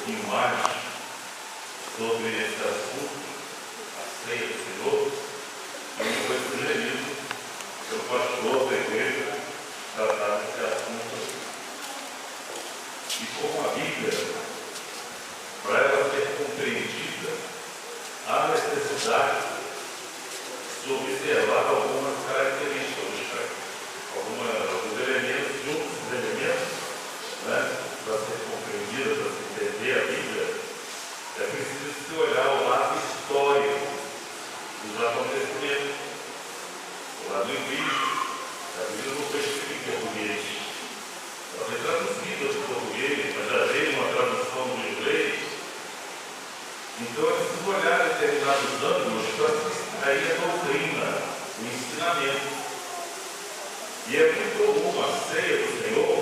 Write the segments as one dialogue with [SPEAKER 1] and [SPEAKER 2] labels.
[SPEAKER 1] pouquinho mais sobre esse assunto, a ceia do Senhor, também foi sugerido pelo pastor da igreja tratar desse assunto. E como a Bíblia, para ela ser compreendida, há necessidade de observar algumas características, alguns elementos, juntos os elementos, né, para ser compreendida, para se entender a Bíblia, é preciso se olhar o lado histórico dos acontecimentos, o lado linguístico. A Bíblia não foi escrita em português, ela foi traduzida para o português, mas já veio uma tradução do inglês. Então é preciso olhar determinados ângulos para se extrair a doutrina, o ensinamento. E é muito comum a ceia do Senhor.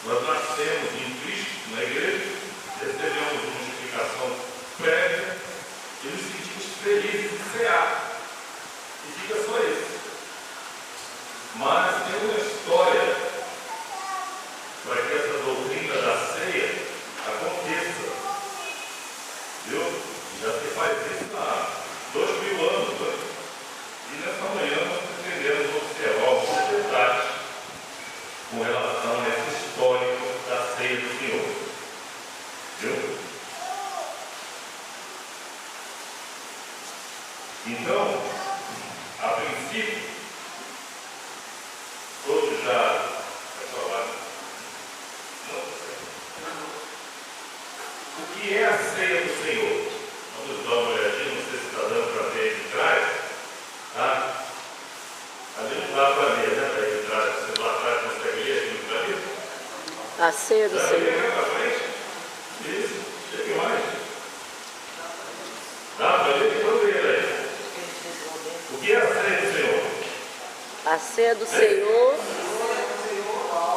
[SPEAKER 1] Nós nascemos em Cristo, na igreja, recebemos uma justificação prévia e nos sentimos felizes de cear. E fica só isso. Mas tem uma história para que essa doutrina da ceia aconteça. Viu? Já se faz isso há 2000 anos, né? E nessa manhã nós pretendemos observar alguns detalhes com relação a esse histórico da ceia do Senhor. Viu? Então, a princípio, todos já falaram. O que é a ceia do Senhor? Vamos dar uma olhadinha, não sei se está dando para ver aí de trás. Tá? Ali não dá para ver, né? Aí de trás, você lá atrás consegue ler aqui no caminho?
[SPEAKER 2] A ceia do Senhor.
[SPEAKER 1] Para frente? Isso, chega mais. Dá para ver? Então ver aí. O que é a ceia do Senhor?
[SPEAKER 2] A ceia do Senhor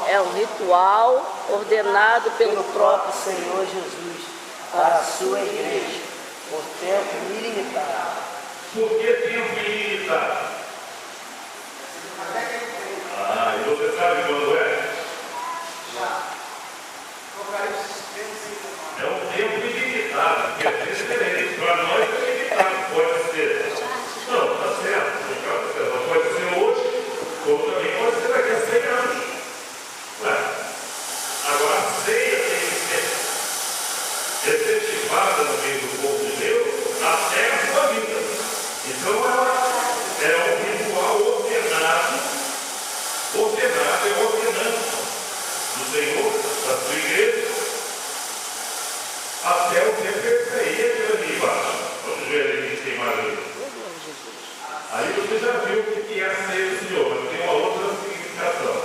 [SPEAKER 2] é um ritual ordenado pelo próprio
[SPEAKER 3] Senhor Jesus para a sua igreja, por tempo ilimitado.
[SPEAKER 1] Por que tempo ilimitado? E você sabe quando é? É um tempo ilimitado, porque é diferente. Para nós é limitado, pode ser. Não, está certo. Não pode ser hoje, como também pode ser daqui a 100 anos. Agora a ceia tem que ser efetivada no meio do povo de Deus até a sua vida. Então ela é um ritual ordenado, é a ordenança do Senhor, da sua igreja, até o tempo perfeito ali embaixo. Vamos ver ali que tem mais ali. Aí você já viu o que é a ceia do Senhor, mas tem uma outra significação.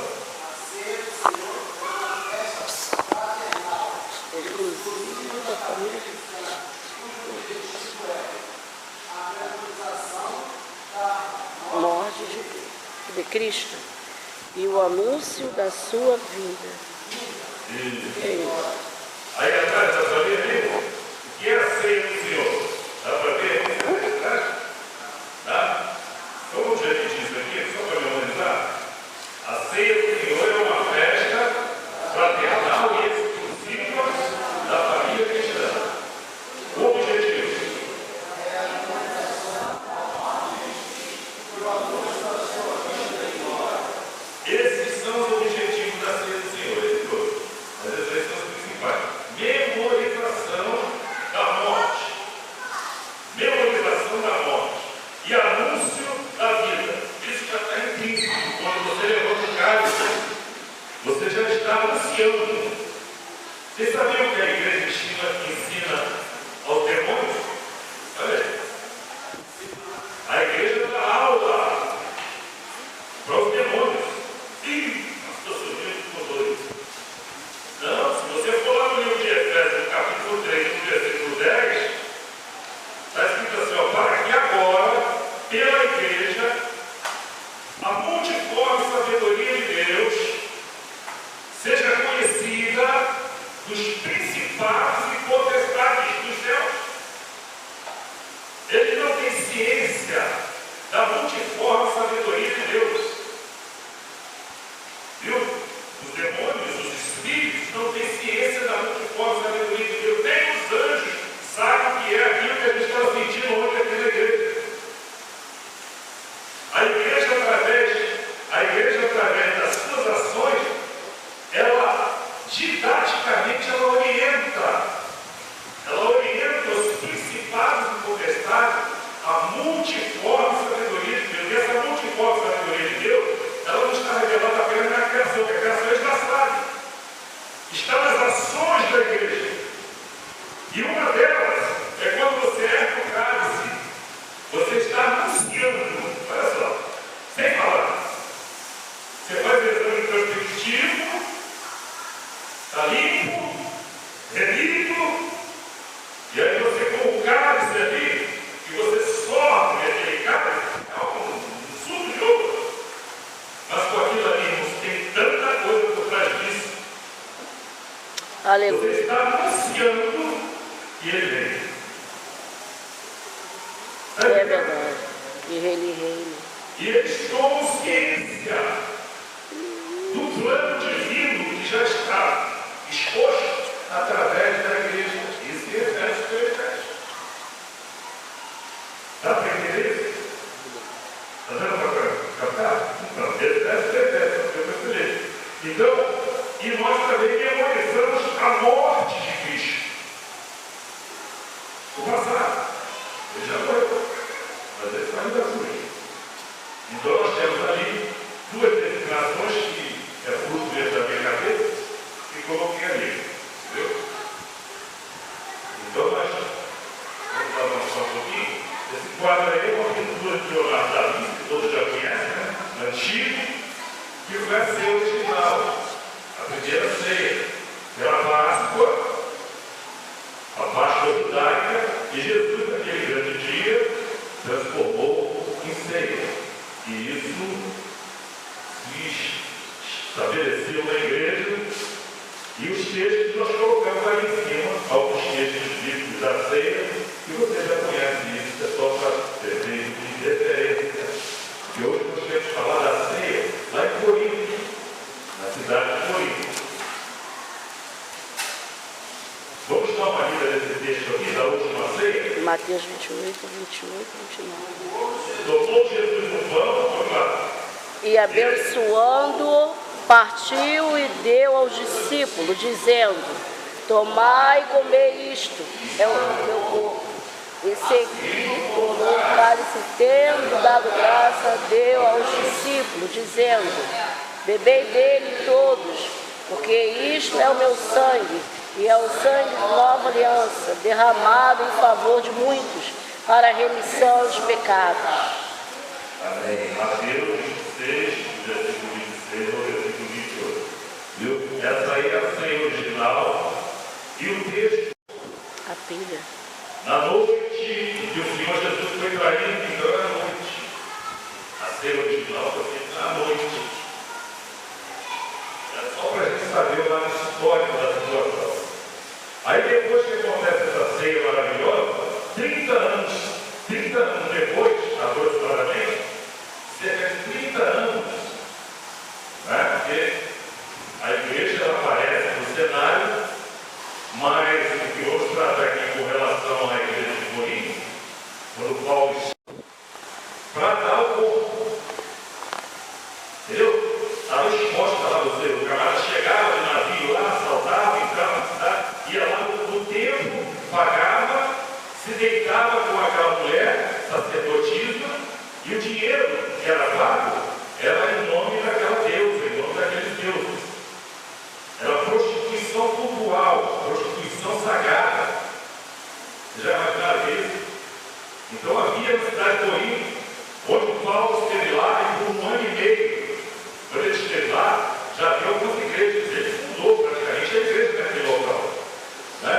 [SPEAKER 2] Morte de Cristo e o anúncio da sua vida.
[SPEAKER 1] Aí atrás, dá para ver ali? O que é a ceia do Senhor? Dá para ver ali? Tá? Vamos repetir isso aqui, só para memorizar. A ceia do Senhor é uma festa fraternal e exclusiva da família cristã. O objetivo. Esses são os objetivos da ceia do Senhor, esses dois. Mas esses são os principais. Memorização da morte. Memorização da morte. E anúncio da vida. Isso já está intrínseco. Quando você levanta o cálice, você já está anunciando. Vocês sabiam que a igreja ensina aos demônios? Olha aí. A igreja dá aula para os demônios. Ih, pastor, surgiu com dois. Não, se você for lá no livro de Efésios, no capítulo 3, no versículo 10, está escrito assim, ó, para que agora, pela igreja, a multiforme sabedoria de Deus seja conhecida anunciando. Olha só, sem falar. Você faz o exame introspectivo, está limpo, relito, e aí você com o cálice ali, que você sofre aquele cálice, é um suco de ouro. Mas com aquilo ali, irmãos, tem tanta coisa por trás disso.
[SPEAKER 2] Aleluia.
[SPEAKER 1] Você está anunciando que ele vem.
[SPEAKER 2] É verdade. E ele reina.
[SPEAKER 1] E eles tomam ciência do plano divino que já está exposto através da igreja. Isso que refere o Efésio. Dá para entender isso? Está dando para captar? Não, Efésio. Então, e nós também memorizamos a morte de Cristo. O passado. Ele já foi. Mas ele ainda foi. Então nós temos ali duas designações que é fruto dentro da minha cabeça e coloquei ali. Entendeu? Então nós vamos avançar um pouquinho. Esse quadro aí é uma pintura de Leonardo da Vinci, que todos já conhecem, né? Antigo, que vai ser o original. A primeira ceia. Pela Páscoa, a Páscoa judaica, e Jesus, naquele grande dia, transformou em ceia. E isso se estabeleceu na igreja. E os textos nós colocamos aí em cima, alguns textos bíblicos da ceia, que você já conhece isso, é só para ter de referência. E hoje nós queremos falar da ceia lá em Corinto, na cidade de Corinto. Vamos dar uma lida desse texto aqui, da última ceia.
[SPEAKER 2] Mateus 28, 28, 29.
[SPEAKER 1] Tomou Jesus no pão, vamos lá.
[SPEAKER 2] E abençoando, partiu e deu aos discípulos, dizendo: tomai e comei isto, é o meu corpo. E seguindo no cálice, tendo dado graça, deu aos discípulos, dizendo: bebei dele todos, porque isto é o meu sangue, e é o sangue de nova aliança, derramado em favor de muitos, para a remissão dos pecados.
[SPEAKER 1] Amém. Mateus 26, versículo 26 ao versículo 28. Viu? Essa aí é a ceia original. E o texto,
[SPEAKER 2] A pilha.
[SPEAKER 1] na noite que o Senhor Jesus foi traído, então era noite. A ceia original foi feita na noite. É só para a gente saber o lado histórico da situação. Aí depois que acontece essa ceia maravilhosa, 30 anos depois, aproximadamente, cerca de 30 anos, né? Porque a igreja ela aparece no cenário, mas o que vamos tratar aqui com relação à igreja de Corinto, quando Paulo para dar o corpo, entendeu? Estava exposta lá, o camarada chegava de navio lá, assaltava, entrava na cidade, ia lá no templo, pagava, se deitava com aquela mulher, sacerdotisa, e o dinheiro que era pago era em nome daquela deusa, em nome daqueles deuses. Era prostituição cultural, prostituição sagrada. Vocês já imaginaram isso? Então havia na cidade de Corinto, onde Paulo esteve lá e por 1 ano e meio, quando ele esteve lá, já havia algumas igrejas, ele fundou praticamente a igreja naquele local. Né?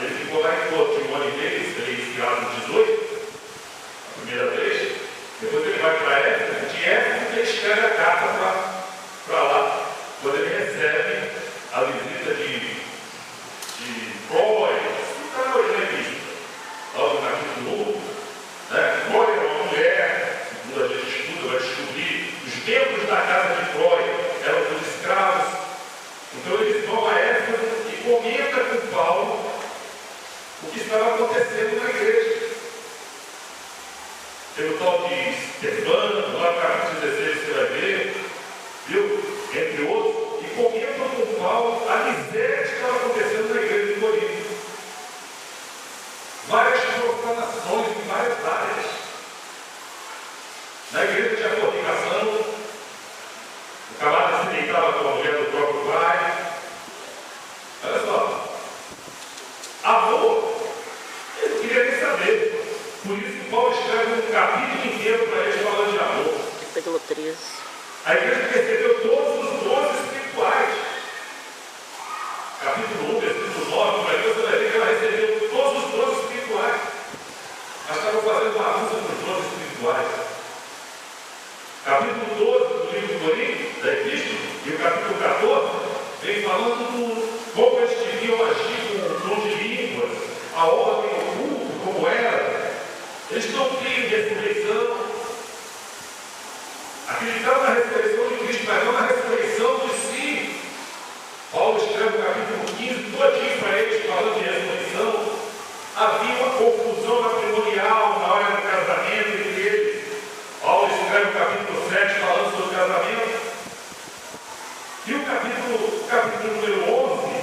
[SPEAKER 1] Ele ficou lá em torno de 1 ano e meio, ele iniciado no 18, a primeira vez. Depois ele vai para Éfeso, de Éfeso ele escreve a carta para lá, quando ele recebe a visita de Chloe, está hoje na Bíblia, logo na capítulo 1, né? Chloe era uma mulher, segundo a gente estuda, vai descobrir, os membros da casa de Chloe eram os escravos. Então eles vão a Éfeso e comentam com Paulo o que estava acontecendo na igreja. Pelo tal de Stefano, lá no capítulo 16 você vai ver, viu? Entre outros, e comentam com Paulo a miséria que estava acontecendo na igreja de Corinto. Várias profanações em várias áreas. Na igreja tinha fornicação, o camarada se deitava com a mulher do próprio pai. Olha só, amor, ele não queria nem saber. Por isso isso Paulo escreve um capítulo inteiro para eles falando de amor.
[SPEAKER 2] Capítulo 13.
[SPEAKER 1] A igreja recebeu todos os dons espirituais. Capítulo 1, versículo 9, para Deus, você vai ver que ela recebeu todos os dons espirituais. Nós estamos fazendo bagunça com os dons espirituais. Capítulo 12 do livro de Coríntios, da Epístola, e o capítulo 14, vem falando do como eles deviam agir com o dom de línguas, a ordem, o culto, como era. Eles não criam em ressurreição. Acreditavam na ressurreição de Cristo, mas não na ressurreição de si. Paulo escreve no capítulo 15, todinho para eles, falando de ressurreição. Havia uma confusão matrimonial na hora do casamento entre eles. Paulo escreve no capítulo 7, falando sobre o casamento. E o capítulo número 11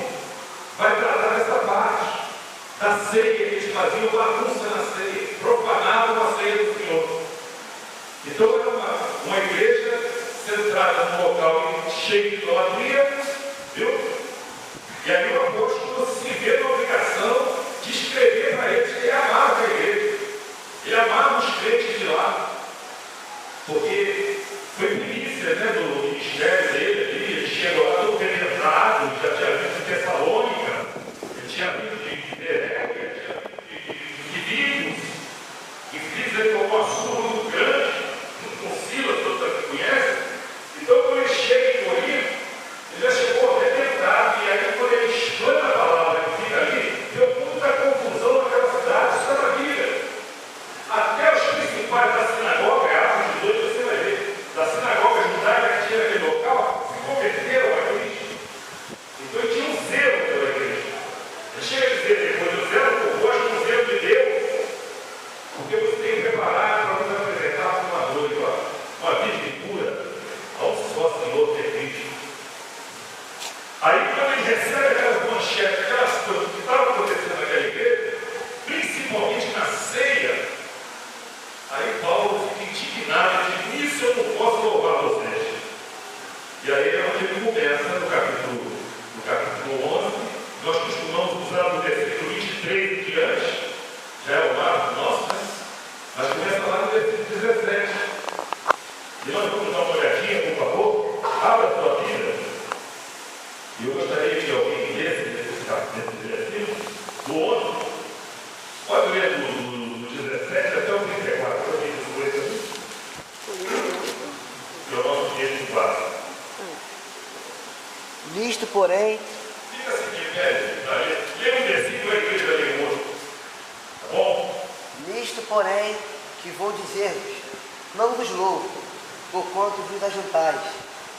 [SPEAKER 1] vai tratar dessa parte da ceia, que eles faziam bagunça na ceia, profanavam a ceia do Senhor. Então era uma igreja centrada num local cheio de idolatria, viu? E aí o apóstolo se vê na obrigação de escrever para eles que ele amava a igreja, ele amava os crentes de lá, porque foi primícia, né, do ministério dele ali. Ele chegou lá todo penetrado, já tinha vindo de Tessalônica, ele tinha vindo de Bereia, ele tinha vindo de Filipos, e Filipos ele tomou uma surra muito grande, com Silas, todos aqui conhecem. Então quando ele chega em Corinto, ele já chegou arrebentado, e aí quando ele explana a palavra que fica ali, deu muita confusão naquela cidade, isso era Bíblia. Até os principais da sinagoga, Atos 18, você vai ver, da sinagoga judaica que tinha naquele local, se converteram a Cristo. Então ele tinha um zelo pela igreja. Ele chega a dizer depois, o zelo por vós com o zelo de Deus, porque você tem que preparar para nos apresentar como uma noiva, uma virgem pura, ao só Senhor ter Cristo. Aí quando ele recebe aquelas manchetes, aquelas coisas que estavam acontecendo naquela igreja, principalmente na ceia, aí Paulo fica indignado, ele diz, nisso eu não posso louvar vocês. E aí é onde ele começa no capítulo 11, nós costumamos usar do versículo 23 em diante, já é o marco nosso, né? Mas começa lá no versículo 17. E nós vamos dar uma olhadinha, por favor, abra a sua Bíblia. E eu gostaria que alguém lesse esse versículo do 11. Pode ler do 17 até o 34, para mim, depois também. Que é o nosso texto básico.
[SPEAKER 3] Nisto, porém,
[SPEAKER 1] Fica assim de pé, lê um versículo, a igreja lê outro. Tá bom?
[SPEAKER 3] nisto, porém, que vou dizer-vos, não vos louvo, porquanto vos ajuntais,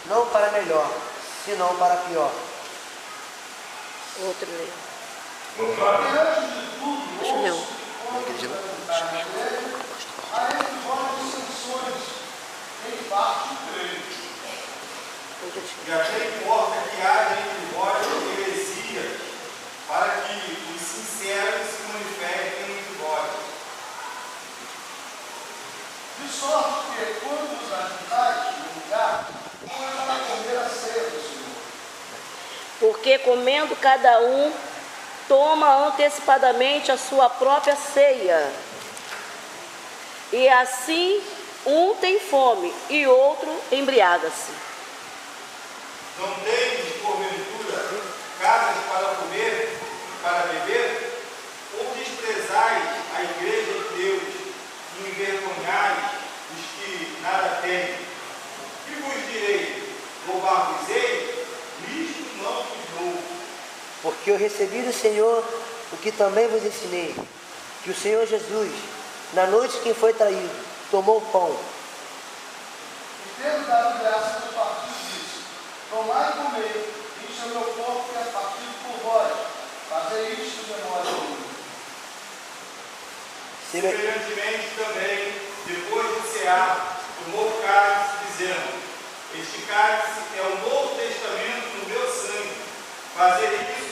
[SPEAKER 3] não para melhor, senão para pior.
[SPEAKER 2] Outro lê.
[SPEAKER 1] Vamos lá?
[SPEAKER 2] Deixa eu ler um.
[SPEAKER 4] Há entre vós dissensões, em parte creio. E até importa que haja entre vós heresia, para que os sinceros se manifestem entre vós. De sorte que, quando os ajuntais no lugar, não é para comer a ceia do Senhor.
[SPEAKER 2] Porque comendo cada um, toma antecipadamente a sua própria ceia. E assim um tem fome e outro embriaga-se.
[SPEAKER 4] Não tendes, porventura, casas para comer e para beber? Ou desprezais a igreja de Deus e envergonhais os que nada têm? E vos direi, louvar-vos-ei? Nisto não vos louvo.
[SPEAKER 3] Porque eu recebi do Senhor o que também vos ensinei, que o Senhor Jesus, na noite em que foi traído, tomou o pão.
[SPEAKER 4] E tendo dado graças a partir disso, tomai e comei, isto é o meu corpo que é partido por vós, fazei isto de memória de mim. Semelhantemente também, depois de cear, tomou o cálice, dizendo, este cálice é o Novo Testamento no meu sangue, fazer isso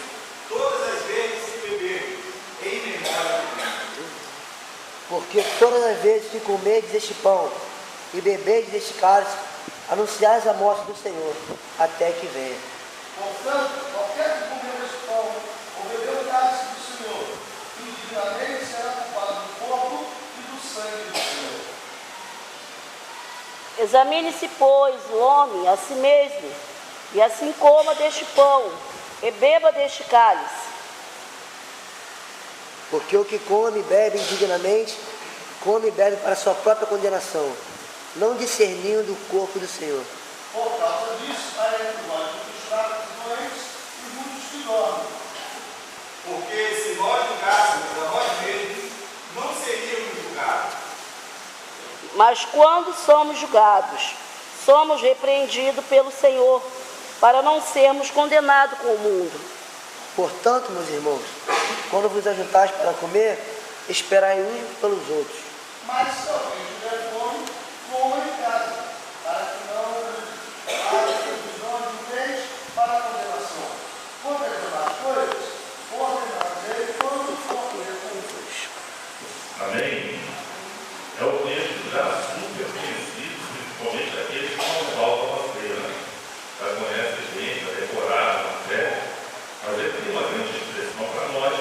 [SPEAKER 4] todas as vezes que beber, em memória de mim.
[SPEAKER 3] Porque todas as vezes que comerdes este pão e beberdes este cálice, anunciais a morte do Senhor, até que venha.
[SPEAKER 4] Portanto, qualquer que comer este pão ou beber o cálice do Senhor, indignamente será culpado do corpo e do
[SPEAKER 2] Examine-se, pois, o homem a si mesmo, e assim coma deste pão, e beba deste cálice.
[SPEAKER 3] Porque o que come e bebe indignamente, come e bebe para sua própria condenação, não discernindo o corpo do Senhor.
[SPEAKER 5] Por causa disso, há entre vós muitos fracos e doentes e muitos que dormem.
[SPEAKER 4] Porque se nós julgássemos a nós mesmos, não seríamos julgados.
[SPEAKER 2] Mas quando somos julgados, somos repreendidos pelo Senhor, para não sermos condenados com o mundo.
[SPEAKER 3] Portanto, meus irmãos, quando vos ajuntais para comer, esperai uns pelos outros.
[SPEAKER 5] Mas se alguém tiver fome, coma em casa, para que não haja divisão de bens para a condenação. Quanto às demais coisas, ordenai quando for conhecidos.
[SPEAKER 1] Amém? É o texto já super conhecido, principalmente aqueles que não faltam a ceia, né? Já conhecem bem, já decoraram até, mas ele tem uma grande expressão para nós,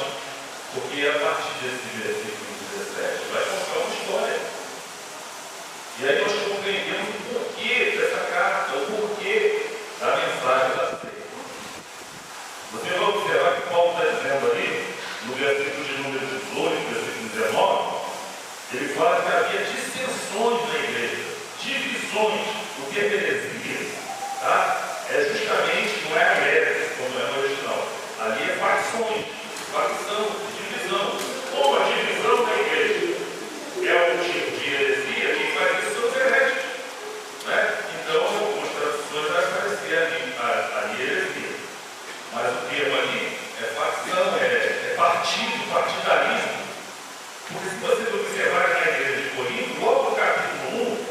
[SPEAKER 1] porque a partir desse versículo 17 vai contar uma história. E aí nós compreendemos o porquê dessa carta, o porquê da mensagem da ceia. Você vai observar que Paulo está dizendo ali, no versículo de número 18, versículo 19, ele fala que havia dissensões na igreja, divisões. O que é heresia? Tá? É justamente, não é a heresia, como é no original. Ali é facções, facção, divisão. Como a divisão da igreja é um tipo de heresia, quem faz isso são os heréticos. Né? Então, algumas traduções vai aparecer ali heresia. Mas o termo ali é facção, é partido, partidarismo. Porque se vocês observarem na igreja de Corinto, logo no capítulo 1,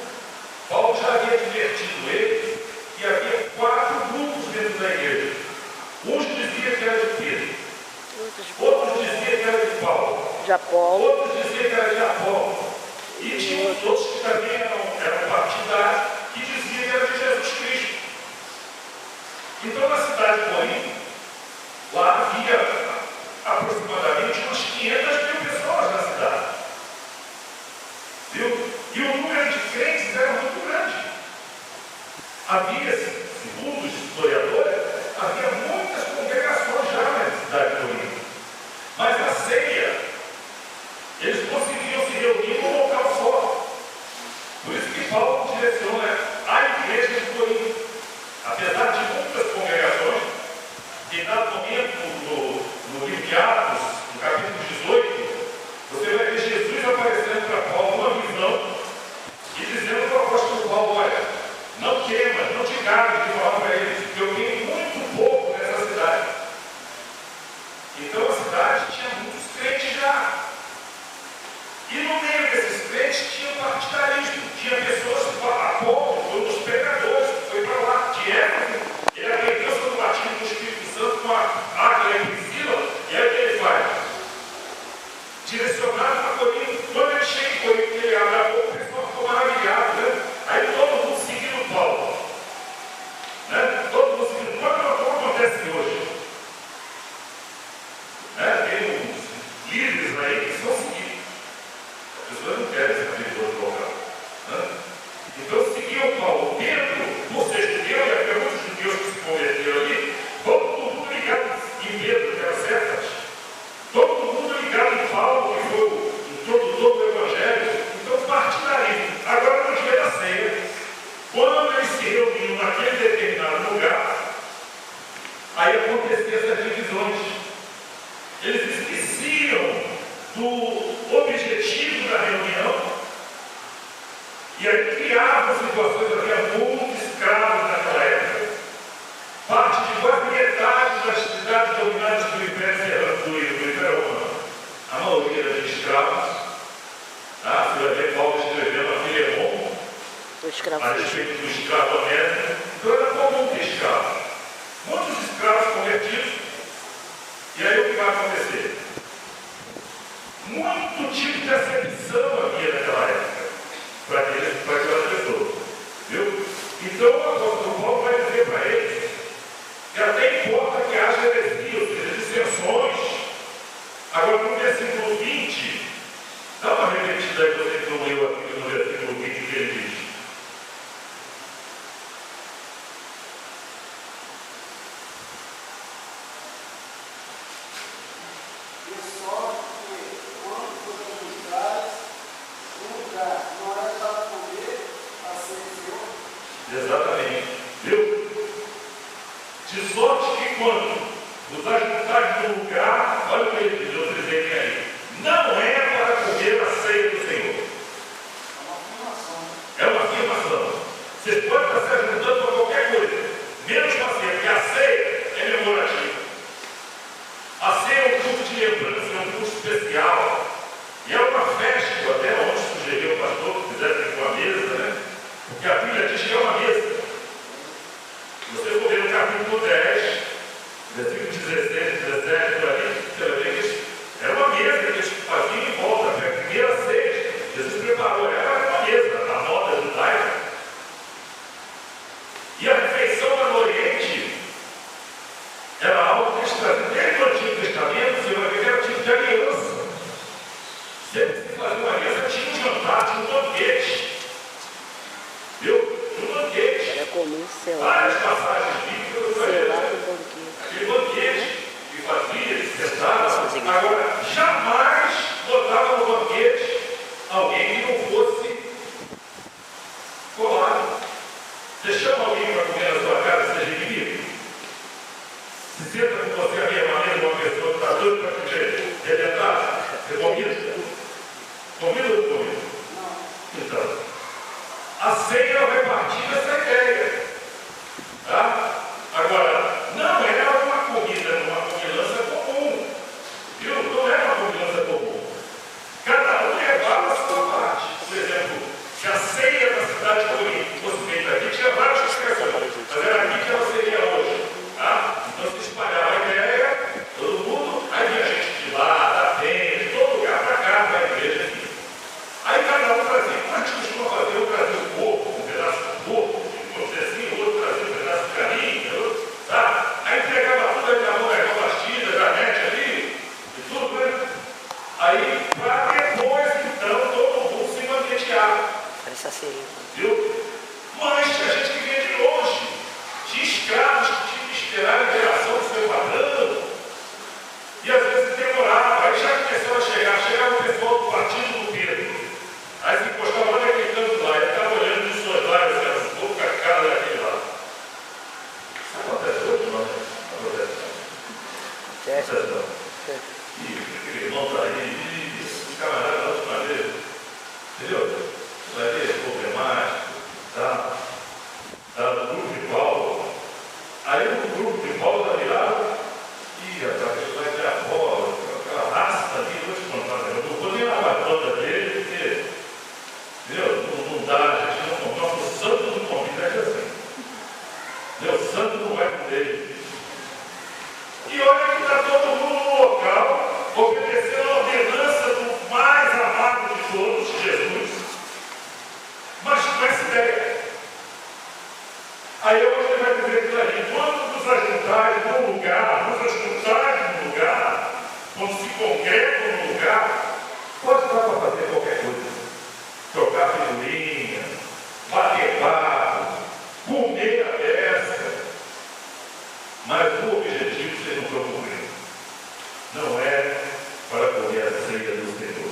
[SPEAKER 1] Paulo já havia advertido eles que havia 4 grupos dentro da igreja. Uns diziam que era de Pedro, outros diziam que era de Paulo,
[SPEAKER 2] De Apolo,
[SPEAKER 1] outros diziam que era de Apolo, e tinha outros que também eram partidários, que diziam que era de Jesus Cristo. Então, na cidade de Corinto, lá havia aproximadamente umas 500.000 pessoas na cidade. Viu? E o número de crentes era muito grande. Havia, segundo os historiadores, havia muitas congregações já na cidade de Corinto. Mas na ceia, eles conseguiam se reunir num local só. Por isso que Paulo direciona a igreja de Corinto. Apesar de muitas congregações, em dado momento no livro de Atos, no capítulo 18, você vai ver Jesus aparecendo para Paulo numa visão e dizendo para o apóstolo Paulo: olha, não temas, não te cabe de falar para eles, porque eu tenho muito pouco nessa cidade. Então a cidade tinha muitos crentes já. E no meio desses crentes tinha partidarismo, tinha pessoas que Apolo foi um dos pregadores, foi para lá, de Éfeso, ele aprendeu sobre o batismo do Espírito Santo com a Áquila e Priscila, e aí o que ele faz? Direcionado para Corinto. Quando ele chega em Corinto, ele abre a boca, o pessoal ficou maravilhado, né? Aí todo mundo seguindo Paulo. Né? Todo mundo seguindo. Como acontece hoje? Né? Tem uns líderes aí que são seguidos. As pessoas não querem saber de outro local. Né? Então seguiam Paulo. Pedro, por ser judeu, e havia muitos judeus que se converteram ali, todo mundo ligado em Pedro, que era Cefas. Todo mundo ligado em Paulo, que foi o introdutor do Evangelho. Então, partidarismo. Agora, no dia da ceia, quando eles se reuniam naquele determinado lugar, aí aconteciam essas divisões. Eles esqueciam do objetivo da reunião e aí criavam situações. Havia muitos escravos naquela época. Parte de quase metade das cidades dominadas pelo Império Romano. A maioria era de escravos. Tá? Você vai ver Paulo escrevendo a Filemon a respeito do escravo Onésimo. Então era comum ter escravos. Muitos escravos convertidos. E aí o que vai acontecer? Muito tipo de acepção havia naquela época para aquelas pessoas. Viu? Então o apóstolo Paulo vai dizer para eles que até importa que haja heresia, ou seja, dissensões. Agora no versículo 20, dá uma repetida aí, você que não leu aqui no versículo 20 que ele diz. Exatamente. Viu? De sorte que quando os ajuntares no lugar, olha o que ele diz, eu dizei aí, não é para comer a ceia do Senhor. É uma afirmação. Você pode estar se ajuntando para qualquer coisa, menos para a ceia, porque a ceia é memorativa. A ceia é um culto de lembrança, é um culto especial. E é uma festa, até onde sugeriu o pastor que fizesse com a mesa, né? Porque a Bíblia diz que é uma mesa. Você for ver no capítulo 10, versículo 16, 17, por ali, você vai ver que era uma mesa que eles faziam em volta. Foi a primeira ceia. Jesus preparou, era uma mesa, a moda judaica. E a refeição lá no Oriente era algo que eles traziam. Desde o Antigo Testamento, você vai ver que era tipo de aliança. Sempre que se fazia uma aliança, tinha um jantar, tinha um banquete. Viu? Tinha um banquete.
[SPEAKER 2] Era comum selar.
[SPEAKER 1] Várias passagens bíblicas,
[SPEAKER 2] Selar do banquete.
[SPEAKER 1] aquele banquete que fazia, eles sentavam. Agora, jamais botava no banquete alguém que não fosse colado. Você chama alguém para comer na sua casa, seja inimigo. Se senta com você a mesma maneira de uma pessoa que está doida para te rebentar, você convida? Convida ou não convida? Então, a ceia vai partir dessa ideia. Tá? Agora, não é uma comida, uma comilança comum. Viu? Não é uma comilança comum. Cada um levava a sua parte. Por exemplo, se a ceia da cidade de Corinto fosse feita aqui, tinha várias expressões. Mas era aqui que ela seria hoje. Tá? Então se espalhava a ideia, todo mundo, aí vinha gente de lá, da frente, de todo lugar para cá, para a igreja aqui. Aí cada um trazia, como a gente costuma fazer, eu trazia o corpo, um pedaço do corpo, vamos dizer assim, o outro trazia um pedaço de carinho, tá? Aí entregava tudo, aí na mão, a pastilha, granete ali, e tudo, né? Aí, para depois, então, todo mundo se banquetear.
[SPEAKER 3] Parece assim.
[SPEAKER 1] Viu? Mas tinha gente que vinha de longe, tinha escravos que tinham que esperar a liberação do seu patrão, e às vezes demorava, aí já começou a chegava o pessoal do partido do Pedro. Aí se encostava lá naquele canto lá, ele estava olhando de suas lábias, assim, vou ficar a cara daquele lá. Isso acontece hoje, não? Acontece não. E aquele irmão está aí, os camaradas da última vez, entendeu? Vai ver, problemático, tá? No grupo de Paulo. Aí no grupo de Paulo está virado, e a pessoa vai ter a bola, aquela raça ali, vou te contar, eu não vou nem na batata dele, porque, entendeu? Não dá, a gente não compra. Nosso santo não combina, é assim. Meu santo não vai com ele. E olha que está todo mundo no local, obedecendo a ordenança do mais amado de todos, Jesus, mas com essa ideia. Aí hoje ele vai dizer aquilo ali, quando nos ajuntais num lugar, quando se congregam num lugar, pode estar para fazer qualquer coisa. Trocar figurinha, bater papo, comer a peça. Mas o objetivo vocês não estão cumprindo. Não é para comer a ceia do Senhor.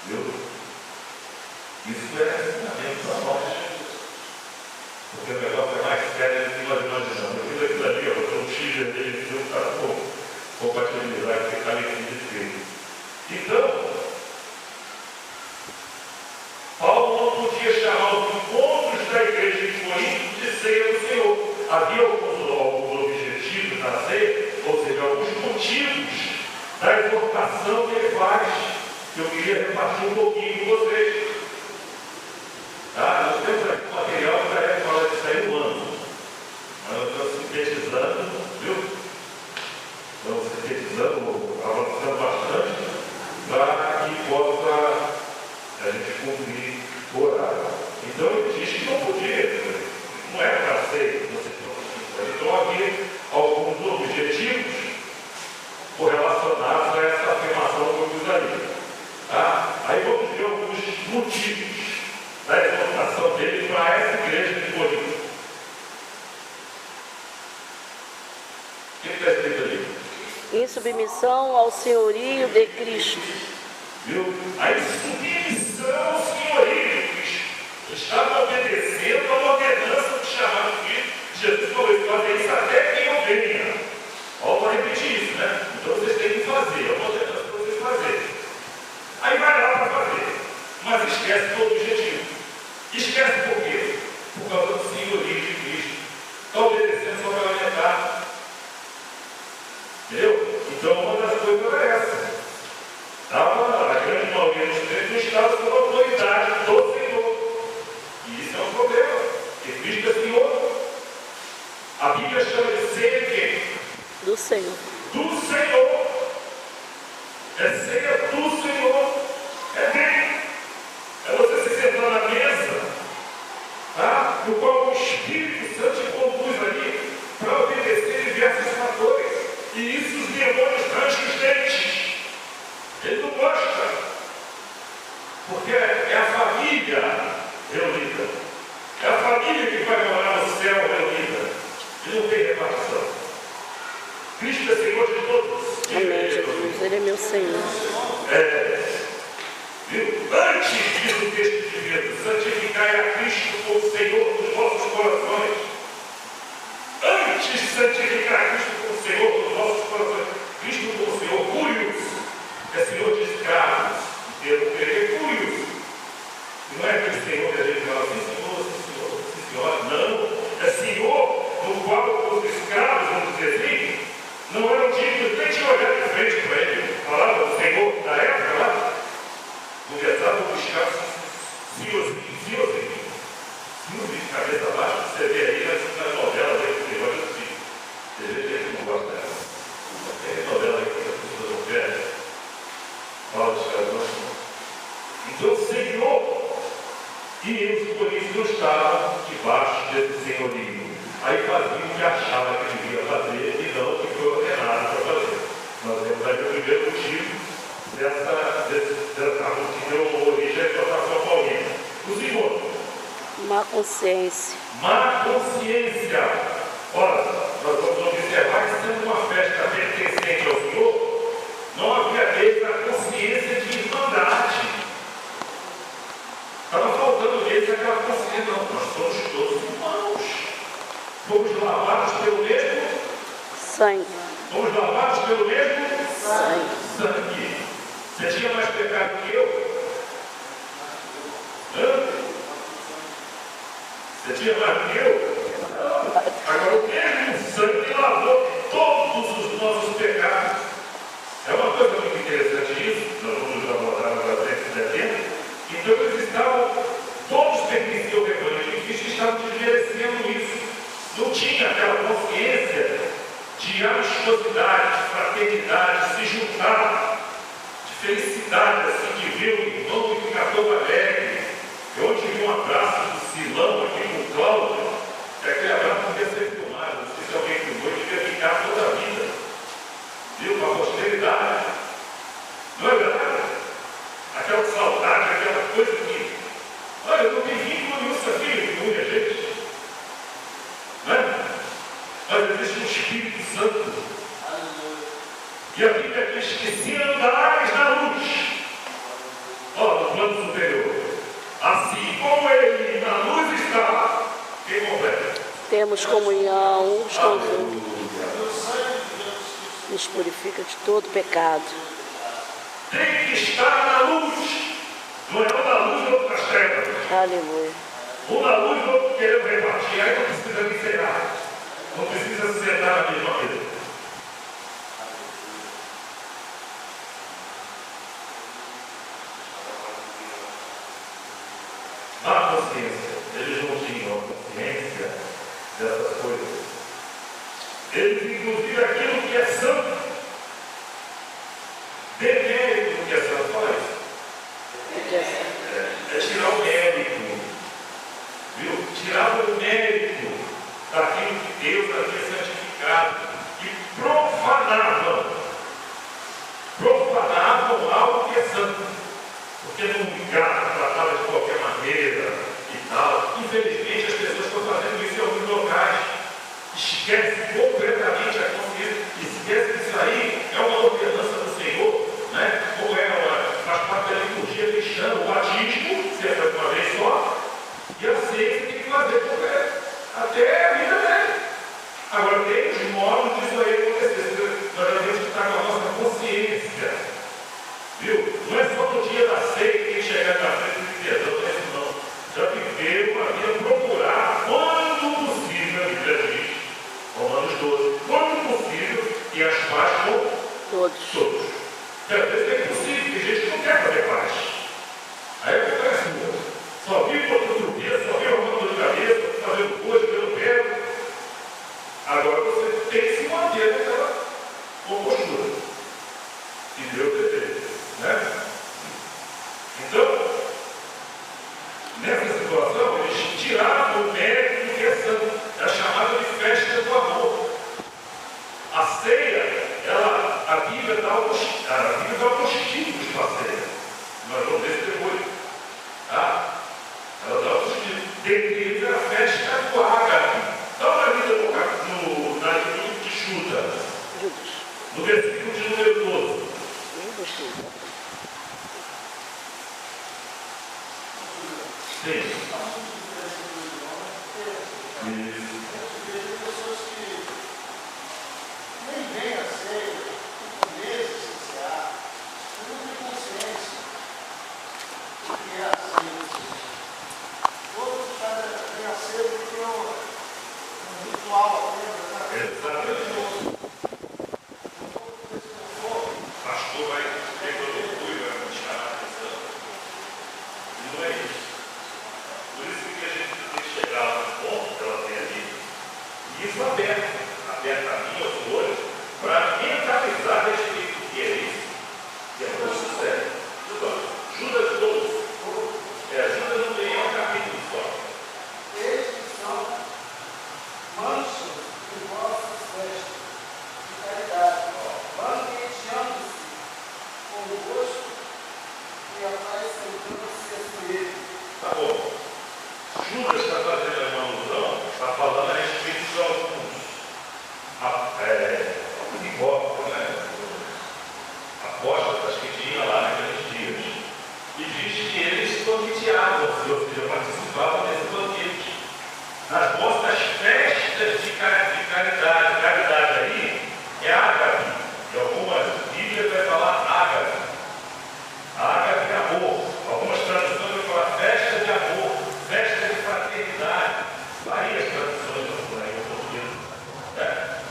[SPEAKER 1] Viu? Isso é ensinamento para nós. Porque o negócio é mais sério do que nós imaginamos. Eu fiz aquilo ali, eu sou um X dele, eu vou compatibilizar, porque está ali escrito. Então, Paulo não podia chamar os encontros da igreja de Corinto de ceia do Senhor. Havia alguns objetivos na ceia, ou seja, alguns motivos da exortação que ele faz, que eu queria repartir um pouquinho com vocês. Tá? Nós temos aqui um material para falar disso aí no ano. Mas eu estou sintetizando, viu? Estamos sintetizando, avançando bastante, para que possa a gente cumprir o horário. Então ele diz que não podia, não é para ser, então aqui alguns objetivos correlacionados a essa afirmação que eu fiz ali. Tá? Aí vamos ver alguns motivos da exortação dele para essa igreja de Corinto. O que está escrito ali?
[SPEAKER 2] Em submissão ao senhorio de Cristo.
[SPEAKER 1] Viu? A submissão ao senhorio de Cristo. Estava obedecendo a uma todo o objetivo. Esquece por quê? Por causa do senhorio de Cristo. Está obedecendo só para alimentar. Entendeu? Então, uma das coisas é essa. A grande maioria dos crentes não estava sob a autoridade do Senhor. E isso é um problema. Porque Cristo é Senhor. A Bíblia chama de ceia de quem?
[SPEAKER 2] Do Senhor.
[SPEAKER 1] Do Senhor. É ceia do Senhor. É dele. É você se sentar na mesa, tá? No qual o Espírito Santo te conduz ali para obedecer diversos fatores. E isso os demônios ranchem os dentes. Ele não gosta. Porque é a família reunida. É a família que vai morar no céu reunida. E não tem repartição. Cristo é Senhor de todos.
[SPEAKER 2] Amém, Jesus. Ele é meu Senhor.
[SPEAKER 1] Viu? Antes diz o texto divino, santificai a Cristo como Senhor dos vossos corações. Antes de santificar a Cristo como Senhor dos vossos corações. Cristo como Senhor, curios, é Senhor de escravos. Eu peguei curios. Não é aquele Senhor que a gente fala, sim Senhor, sim Senhor, sim Senhora. Não. É Senhor no qual os escravos, vamos dizer assim, não eram dignos nem de olhar de frente para ele. Falava o Senhor da época lá. Conversava com os escravos senhorzinho, de cabeça baixa, você vê aí nas novelas aí que você gosta de. Tem gente que não gosta dela. Tem novela aí que as pessoas não querem. Fala de escravos. Então, Senhor, e eles por isso não estavam debaixo desse senhorio. Aí faziam o que achavam que devia fazer e não o que foi ordenado para fazer. Nós vemos aí o primeiro motivo dessa que deu origem à exaltação paulina. O segundo.
[SPEAKER 2] Má consciência.
[SPEAKER 1] Má consciência. Ora, nós vamos observar que sendo uma festa pertencente ao Senhor, não havia neles a consciência de irmandade. Estava faltando neles aquela consciência, não, nós somos todos irmãos. Fomos lavados pelo mesmo
[SPEAKER 2] Sangue.
[SPEAKER 1] Fomos lavados pelo mesmo
[SPEAKER 2] Sangue.
[SPEAKER 1] Você tinha mais pecado que eu? Hã? Você tinha mais do que eu? Agora o mesmo sangue lavou todos os nossos pecados. É uma coisa muito interessante isso, nós vamos abordar agora dentro da tempo. Então eles estavam, todos pertenciam ao rebanho de Cristo, estavam desmerecendo isso. Não tinha aquela consciência de amistosidade, de fraternidade, de se juntar, de felicidade, assim, de ver o irmão e ficar todo alegre. Eu ontem vi um abraço do Silão aqui com o Cláudio, que aquele abraço não devia ser filmado, não sei se alguém filmou, devia ficar toda a vida, viu, para a posteridade. Não é verdade? Aquela saudade, aquela coisa que, olha, eu não tenho vínculo nenhum com aquilo que une a gente. Não é? Mas existe um Espírito Santo. E a Bíblia diz que se andares na luz, ó, no plano superior, assim como ele na luz está, quem completa?
[SPEAKER 2] Temos comunhão uns com os outros. Nos purifica de todo pecado.
[SPEAKER 1] Tem que estar na luz. Não é um na luz e outro nas trevas.
[SPEAKER 2] Aleluia.
[SPEAKER 1] Um na luz e outro querendo repartir. Aí não precisa me ensinar. Não precisa se sentar na mesma mesa. Má consciência. Eles não tinham consciência dessas coisas. Eles, inclusive, aquilo que é santo, demérito do que é santo. Olha isso. É tirar o mérito. Viu? Tirar o mérito daquilo que Deus havia santificado. E profanavam algo que é santo. Porque não ligava, tratava de qualquer maneira e tal. Infelizmente, as pessoas estão fazendo isso em alguns locais. Esquece completamente a consciência. Esquece que o mérito do que é santo. É chamada de festa do amor. A ceia, a Bíblia dá alguns tipos para a ceia. Nós vamos ver depois. Tá? Ela dá alguns tipos. Dentre eles é a festa do ágape. Dá uma lida na livro de Judas. No versículo de número 12. Sim.
[SPEAKER 5] Pessoas que nem vêm a ceia, meses sem cear, não têm consciência do que é a ceia. Outros vêm a ceia porque é um ritual apenas.
[SPEAKER 1] Pastor vai ter orgulho, vai me chamar a atenção. E não é isso. Por isso que a gente tem que chegar no ponto que ela tem ali, e isso aberto a mim, aos olhos, para mentalizar a respeito do que é isso. E é muito sério. Judas 12. Judas não tem um capítulo só.
[SPEAKER 5] Estes são manchas de vossas festas de caridade, banqueteando-se convosco e acrescentando-se a si mesmo.
[SPEAKER 1] Tá bom. Judas está fazendo uma alusão, está falando a respeito de alguns apóstolos que tinha lá naqueles dias. E diz que eles banqueteavam-se, ou seja, participavam desse banquete. Nas vossas festas de caridade. Caridade aí é ágape. Em algumas Bíblias vai falar ágape. Ágape é amor. Algumas traduções vão falar festa de amor, festa de fraternidade. Várias traduções vão falar em português.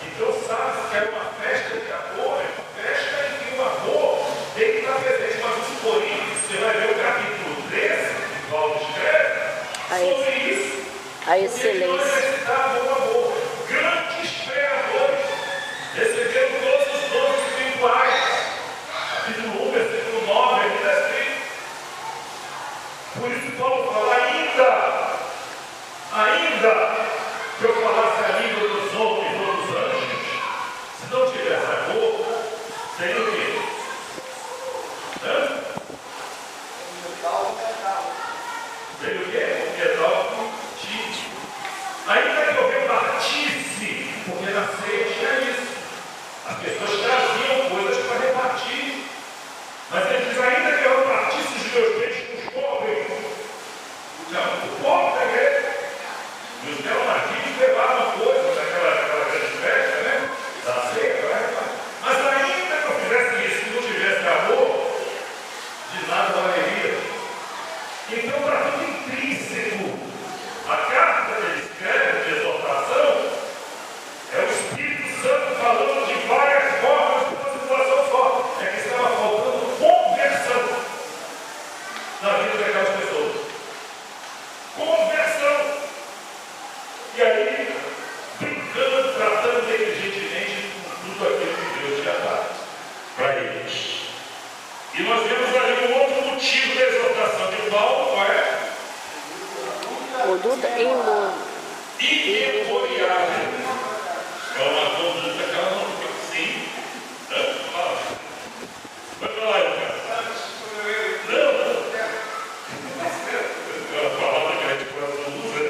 [SPEAKER 1] Então sabe que é uma festa de amor, é uma festa em que o amor tem que estar presente. Mas os Coríntios, você vai ver o capítulo 13, que Paulo escreve, sobre isso.
[SPEAKER 2] A excelência.
[SPEAKER 1] Necessitava o amor. Grandes pregadores receberam todos os dons espirituais. Capítulo 1, versículo 9, aqui está escrito. Por isso Paulo fala, ainda que eu falasse a língua dos homens ou dos anjos, se não tivesse amor, seria o quê? Seria o quê? Um metal contínuo. Ainda que eu repartisse, porque na ceia tinha isso. As pessoas traziam coisas para repartir. Mas ele diz, ainda que eu repartisse os meus bens com os pobres. Então, o pobre da igreja. E os neonazistas levavam coisas daquela grande festa, né? Da ceia, para repartir. Mas ainda que eu fizesse isso, se não tivesse amor, de nada valeria. Então, está tudo intrínseco. A carta que ele escreve de exortação é o Espírito Santo falando de várias formas de uma situação só. É que estava faltando conversão na vida daquelas pessoas. Conversão. E aí, brincando, tratando negligentemente com tudo aquilo que Deus tinha dado para eles. E nós vemos ali um outro motivo da exortação de Paulo, qual é?
[SPEAKER 2] Conduta
[SPEAKER 1] Imemoriável. É uma conduta que ela não fica assim. Vai falar aí, cara. Não. A palavra que a gente não usa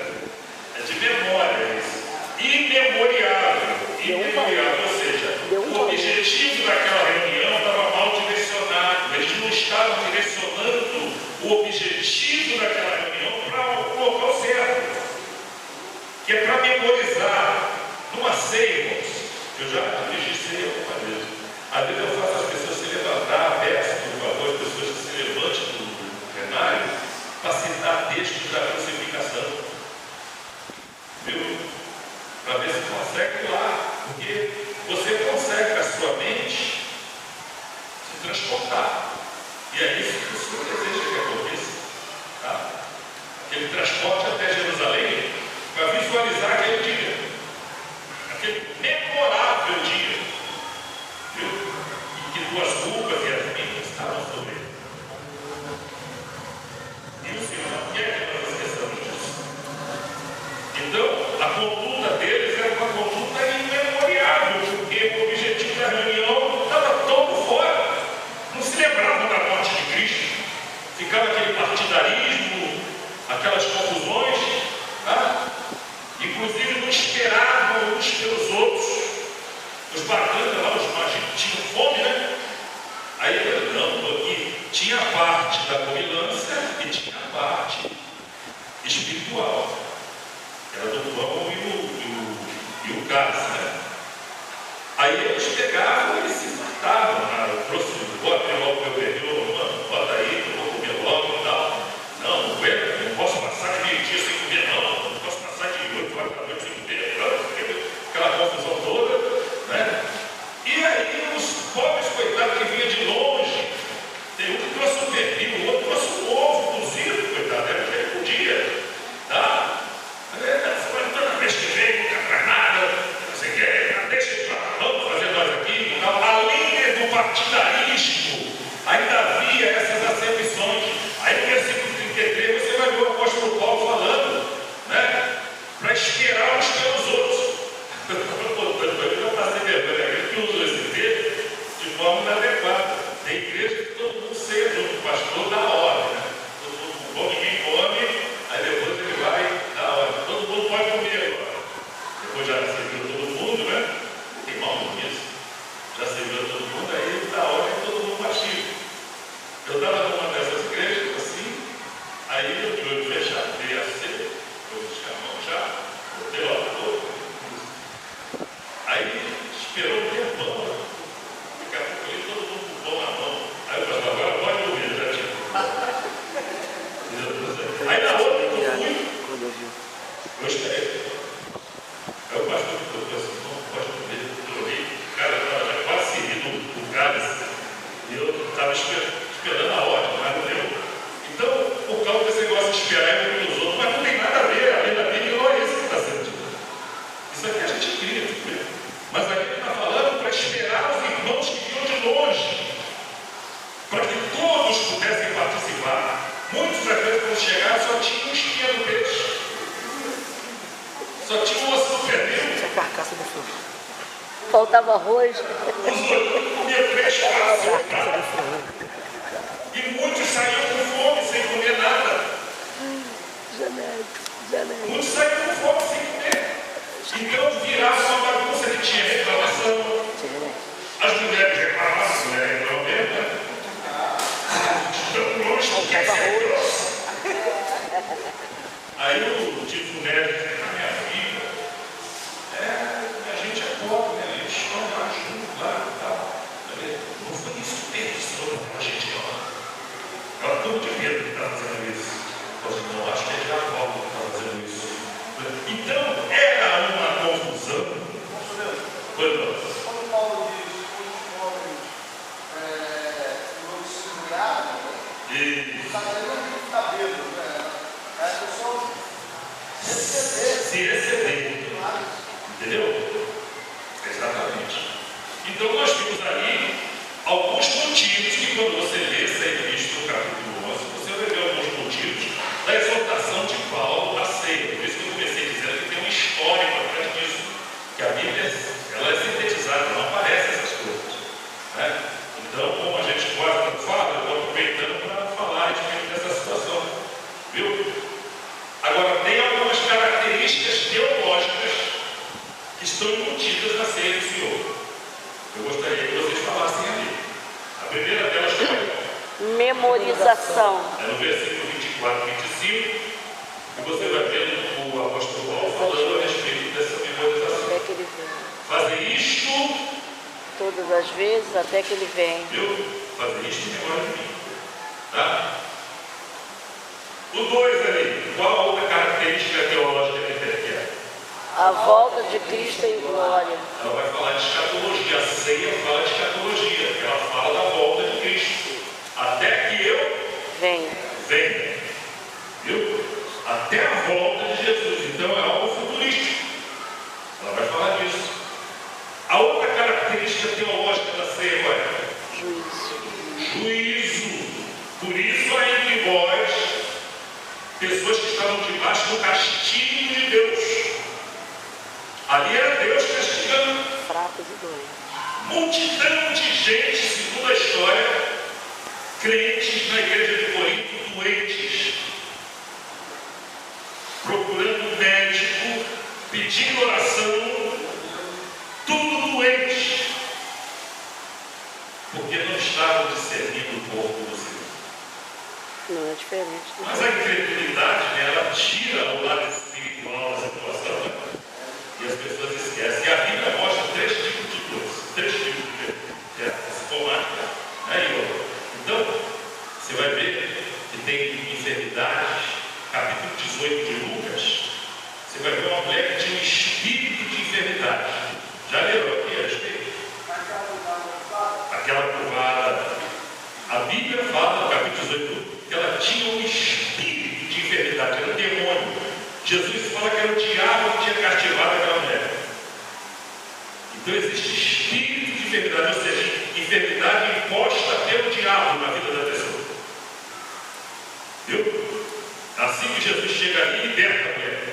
[SPEAKER 1] é de memória. Imemoriável. Ou seja, o objetivo daquela reunião estava mal direcionado. Eles não estavam direcionando o objetivo daquela reunião para o local certo. Que é para memorizar. Numa ceia, irmãos, eu já dirigi ceia alguma vez. Às vezes eu faço as pessoas se levantar, peço por favor, as pessoas que se levantem do plenário para citar textos da crucificação. Viu? Para ver se consegue lá. Porque você consegue com a sua mente se transportar. E é isso que o Senhor deseja que aconteça. Tá? Aquele transporte até Jerusalém para visualizar aquele dia. Aquele memorável dia. Viu? E que duas culpas e as minhas estavam sobre ele. E o Senhor não quer que nós esqueçamos disso. espiritual. Era do pão e o cálice, né? Aí eles pegavam e se matavam. Eu trouxe bota logo meu perdeu, bota aí, eu vou comer logo e tal. Não não posso passar de meio-dia sem comer, não posso passar de 8 horas da noite sem comer, aquela confusão toda, né? E aí os pobres coitados que vinham de longe, tem um que trouxe um pernil, o outro trouxe um ovo cozido, coitado, era o que ele podia, tá? Toda vez que vem, nunca traz nada, não sei o que, deixa ele lá, vamos fazer nós aqui. Além do partidarismo, ainda havia essas acepções. Aí no versículo 33 você vai ver o apóstolo Paulo falando, né? Para esperar uns pelos outros. Eu passei vergonha aqui que uso esse texto de forma inadequada. Tem igreja que todo mundo ceia junto, o pastor dá a ordem, né? Todo mundo come, ninguém come, aí depois ele vai dar a ordem. Todo mundo pode comer agora. Depois já serviu todo mundo, né? Tem mal nisso. Já serviu todo mundo, aí ele dá a ordem e todo mundo mastiga. Eu estava numa dessas igrejas assim, aí eu de olho fechado, dei a ceia, eu busquei a mão já, botei lá todo. Aí esperou um tempão, daqui a pouco ali todo mundo com o pão na mão. Aí eu falei, agora pode comer, já tinha. Aí na outra eu fui, eu esperei. Aí o pastor falou assim, não pode comer, eu olhei, o cara estava já quase servindo o cálice, e eu estava esperando a ordem, mas não deu. Então, por causa desse negócio de esperar é muito dos outros, mas não tem nada a ver, a lei da Bíblia não é isso que está sendo dito. Isso aqui a gente cria, né? Mas aqui ele está falando para esperar os irmãos que vinham de longe, para que todos pudessem participar. Muitos às vezes quando chegaram só tinham espinha do peixe, só tinha o osso do pernil.
[SPEAKER 3] Essa carcaça do frango.
[SPEAKER 2] Faltava arroz.
[SPEAKER 1] Os outros comiam peixe para soltar. E muitos saíam com fome sem comer nada. Muitos saíam com fome sem comer. Então virava uma bagunça que tinha reclamação. As mulheres reclamavam, as mulheres reclamavam mesmo, né? Estão longe porque é grosso. Aí o tipo Neto disse, minha filha, a gente é pobre, né? Eles estão lá junto, lá e tal. Não foi isso que pensou a gente lá. Ela todo de medo que está fazendo isso. Eu falei, não, acho que é Jacó que está fazendo isso. Então, era uma confusão.
[SPEAKER 5] Quando Paulo diz os homens não se humilharam, está querendo que está bêbado, né? É a pessoa
[SPEAKER 1] se exceder. Entendeu? Exatamente. Então, nós temos ali alguns motivos que, quando você lê Sem Cristo no capítulo 11, você vai ver alguns motivos da exortação de Paulo à ceia. Por isso que eu comecei dizendo que tem uma história por trás disso, que a Bíblia ela é sintetizada, não aparecem essas coisas, né? Então, como a gente gosta de falar, eu estou aproveitando para falar a respeito dessa situação, viu? Agora, tem algumas características teológicas que estão embutidas na ceia do Senhor. Eu gostaria que vocês falassem ali. A primeira delas é
[SPEAKER 2] Memorização.
[SPEAKER 1] é no versículo 24 e 25, e você vai ver o apóstolo Paulo falando a respeito dessa memorização.
[SPEAKER 2] Até que ele vem.
[SPEAKER 1] Fazer isto,
[SPEAKER 2] Todas as vezes até que ele vem.
[SPEAKER 1] viu? Fazer isto em memória de mim. Tá? O 2 ali, qual a outra característica teológica que é?
[SPEAKER 2] A volta de Cristo em glória.
[SPEAKER 1] Ela vai falar de escatologia. A ceia fala de escatologia. Ela fala da volta de Cristo. Até que eu
[SPEAKER 2] Venha.
[SPEAKER 1] venha. Viu? Até a volta de Jesus. Então é algo futurístico. Ela vai falar disso. A outra característica teológica da ceia é
[SPEAKER 2] Juízo.
[SPEAKER 1] juízo. Por isso há entre vós pessoas que estavam debaixo do castigo de Deus. Ali era Deus castigando
[SPEAKER 2] Fracos e doentes.
[SPEAKER 1] multidão de gente, segundo a história, crentes na igreja de Corinto, doentes, procurando médico, pedindo oração, tudo doente, porque não estavam discernindo o corpo do Senhor.
[SPEAKER 2] Não é diferente.
[SPEAKER 1] Mas a incredulidade, né, ela tira 18 de Lucas, você vai ver uma mulher que tinha um espírito de enfermidade. Já leram aqui a respeito? Aquela curvada. A Bíblia fala, no capítulo 18, que ela tinha um espírito de enfermidade, era um demônio. Jesus fala que era o diabo que tinha castigado aquela mulher. Então existe espírito de enfermidade, ou seja, enfermidade imposta pelo diabo na vida da pessoa. Viu? Assim que Jesus chega ali e liberta a mulher,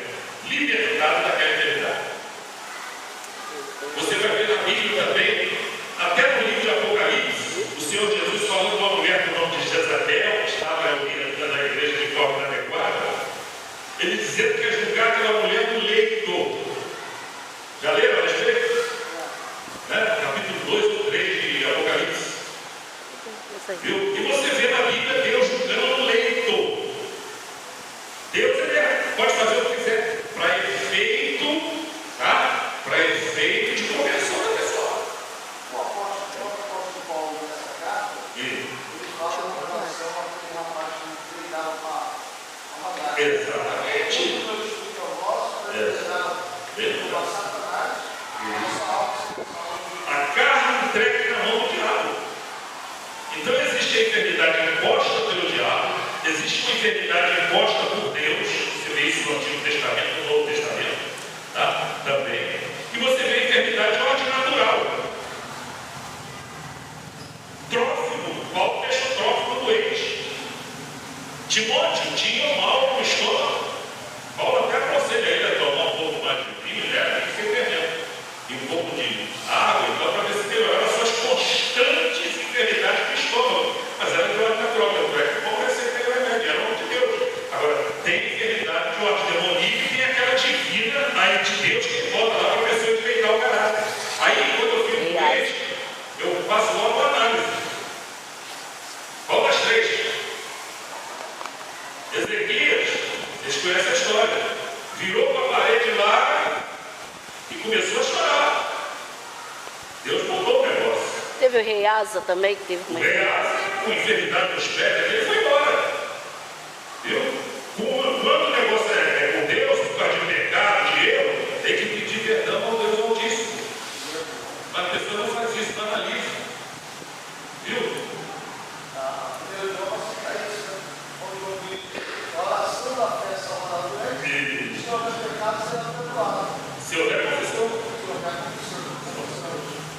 [SPEAKER 1] libertada daquela enfermidade. Você vai ver na Bíblia também, até no livro de Apocalipse, o Senhor Jesus falando com uma mulher com o nome de Jezabel, que estava reunida na igreja de forma inadequada, ele dizendo que ia julgar aquela mulher no leito. Já leram a respeito? Né? Capítulo 2 ou 3 de Apocalipse. Viu? E você vê na Bíblia Deus julgando no leito. Deus pode fazer o que quiser para efeito, tá? Para efeito de conversão da pessoa.
[SPEAKER 5] O apóstolo Paulo nessa carta, ele fala com relação àquele rapaz que treinava uma batalha.
[SPEAKER 1] Exatamente.
[SPEAKER 5] Ele explica o vosso, para Satanás,
[SPEAKER 1] a carne entregue na mão do diabo. Então existe a enfermidade imposta pelo diabo, existe uma enfermidade imposta por Deus. Você vê isso no Antigo Testamento, no Novo Testamento, tá? Também. E você vê a enfermidade de ordem natural. Trófimo, Paulo deixa o Trófimo doente. Timóteo tinha mal no estômago. Paulo até aconselha ele a tomar um pouco mais de vinho, né? E ser fermento. E um pouco de água, então, para ver se melhorava suas constantes enfermidades do estômago. Mas era de ordem natural, tanto é que Paulo recebeu o remédio, era o de Deus. Agora, tem enfermidade de ordem demoníaca e tem aquela divina aí de Deus que volta lá para a pessoa enfeitar o caráter. Aí, quando eu fico doente, eu faço logo a análise. Qual das três? Ezequias, vocês conhecem a história, virou para a parede lá e começou a chorar. Deus mudou o negócio.
[SPEAKER 2] Teve o rei Asa também, que teve uma
[SPEAKER 1] O rei Asa, com enfermidade nos pés, ele foi embora. Viu? Quando o negócio é com Deus, por causa de pecado, de erro, tem que pedir perdão ao Deus Altíssimo. Mas a pessoa não faz isso, não analisa. Viu?
[SPEAKER 5] oração da fé salvará o doente, se houver pecado, será perdoado.
[SPEAKER 1] Se houver confissão.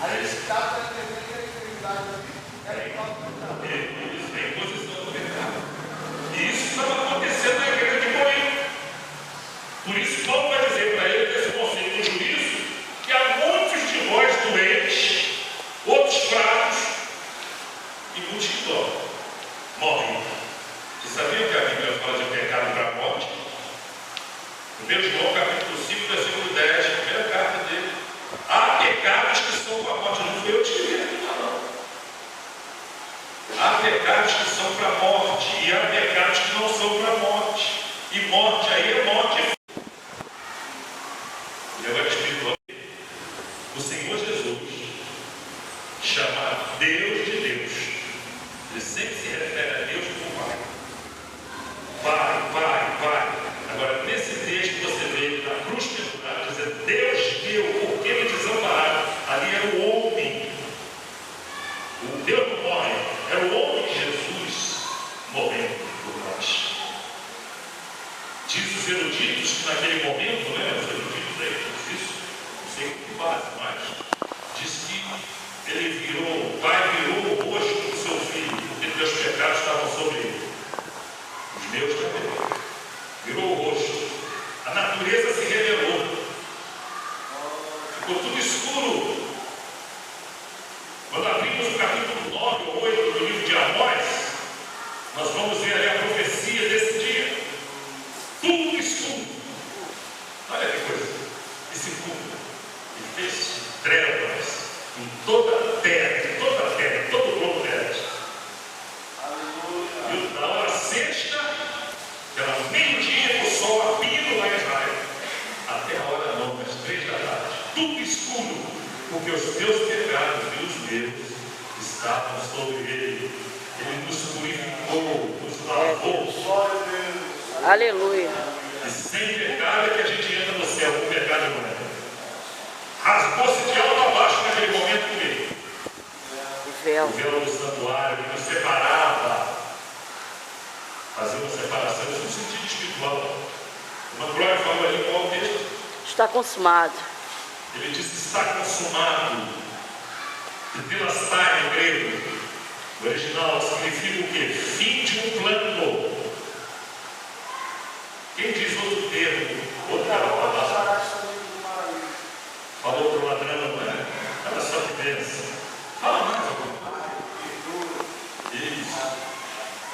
[SPEAKER 5] Aí esse cara vai entender que a enfermidade ali é igual ao pecado.
[SPEAKER 1] Isso, é imposição do pecado. E isso estava acontecendo na igreja de Corinto. Por isso, Paulo vai dizer para ele, nesse conselho do juízo, que há muitos de vós doentes, outros fracos e muitos que dormem, morrem. Vocês sabiam que a Bíblia fala de pecado para a morte? 1 João capítulo 5, versículo 10, primeira carta dele. Há pecados que são para a morte, não fui eu que escrevi aqui, não. Há pecados que são para a morte e há pecados que não são para a morte. E morte aí é morte. E agora espiritual. O Senhor Jesus chama Deus de Deus. Ele sempre se refere a Deus como Pai. Pai. Agora, nesse texto você vê na cruz pendurada, dizendo Deus deu, porque me desampararam. Ali era o homem. O Deus não morre, era o homem Jesus morrendo por nós. Diz os eruditos que naquele momento, né? Os eruditos aí, isso, não sei com que base, mas diz que ele virou, o pai virou o rosto do seu filho, porque meus pecados estavam sobre ele. Os meus também. Virou o rosto. A natureza se revelou. Ficou tudo escuro. Quando abrimos o capítulo 9 ou 8 do livro de Amós, nós vamos ver ali a profecia desse dia. Tudo escuro. Olha que coisa. Esse mundo, ele fez trevas em toda a terra, todo o globo terrestre. E na hora sexta, era meio-dia, o sol a pino lá em Israel. Até a hora não, às 3 da tarde. Tudo escuro, porque os teus pecados e os meus estavam sobre ele. Ele nos purificou, nos lavou.
[SPEAKER 2] Aleluia.
[SPEAKER 1] E sem pecado é que a gente entra no céu, com pecado não é. Rasgou-se de alto a baixo naquele momento comigo. O véu do santuário que nos separava. Fazia uma separação, isso no sentido espiritual. Uma glória falou ali qual o texto?
[SPEAKER 2] Está consumado.
[SPEAKER 1] Ele disse: está consumado. Tetelestai no grego. O original significa o quê? Fim de um plano. Quem diz outro termo? Outra palavra. Falou para o ladrão, não é? Olha só que pensa. Fala mais alguma coisa. Isso.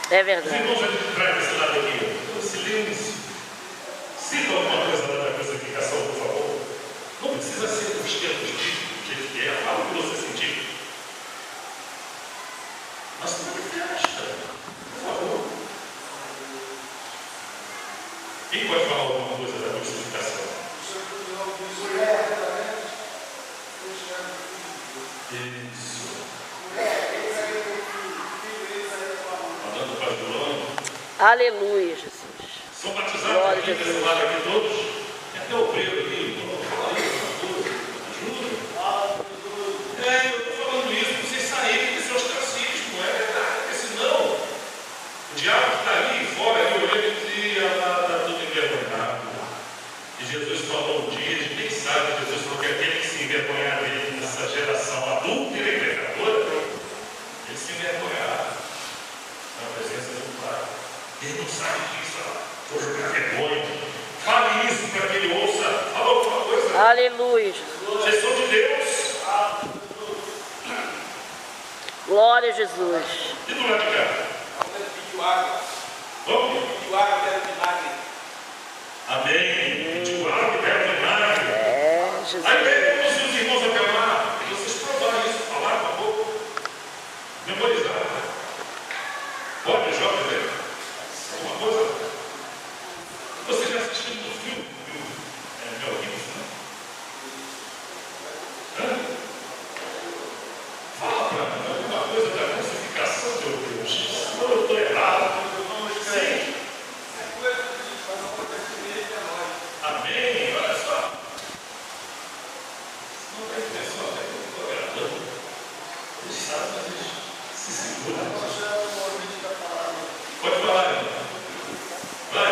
[SPEAKER 2] É
[SPEAKER 1] Os
[SPEAKER 2] verdade.
[SPEAKER 1] irmãos ali de trás desse lado aqui, o silêncio. Cita alguma coisa lá da crucificação, por favor. Não precisa ser dos tempos do jeito que é, fala o que você sentiu. Mas o que você acha? Por favor. Quem pode falar alguma coisa da crucificação? Isso. Mandando para João.
[SPEAKER 2] Aleluia, Jesus.
[SPEAKER 1] São batizados
[SPEAKER 2] Glória a
[SPEAKER 1] aqui, desse
[SPEAKER 2] Jesus.
[SPEAKER 1] lado aqui todos. Tem até o obreiro aqui. Ajuda. Eu estou falando isso para vocês saírem desse ostracismo. É verdade, porque senão o diabo que está ali fora, ali olhando e dizia: está tudo envergonhado. E Jesus falou um dia, a gente nem sabe, Jesus falou que aquele que se envergonhar dele nessa geração adúltera e pecadora, ele se envergonhará na presença do Pai. Ele não sabe disso, vou jogar vergonha. Fale isso para que ele ouça. Fala alguma coisa.
[SPEAKER 2] Aleluia, Jesus.
[SPEAKER 1] Vocês são de Deus.
[SPEAKER 2] Glória a Jesus.
[SPEAKER 1] E do lado de cá?
[SPEAKER 4] Pediu água.
[SPEAKER 1] Vamos?
[SPEAKER 4] Pediu água, quero vinagre.
[SPEAKER 1] Amém. Pediu água e bebe vinagre.
[SPEAKER 2] É, Jesus.
[SPEAKER 1] Aí vem todos os irmãos até lá. E vocês provaram isso, falaram um pouco. Memorizaram. Pode, jovem, alguma coisa? Você já assistiu no filme? Mel Gibson, né? Fala para mim alguma coisa da crucificação, meu Deus. Senão eu estou errado. Sim. Amém. Olha só. Não tem pessoal que eu estou agradando. Eles sabem, mas eles se seguram. Pode falar, irmão. Vai.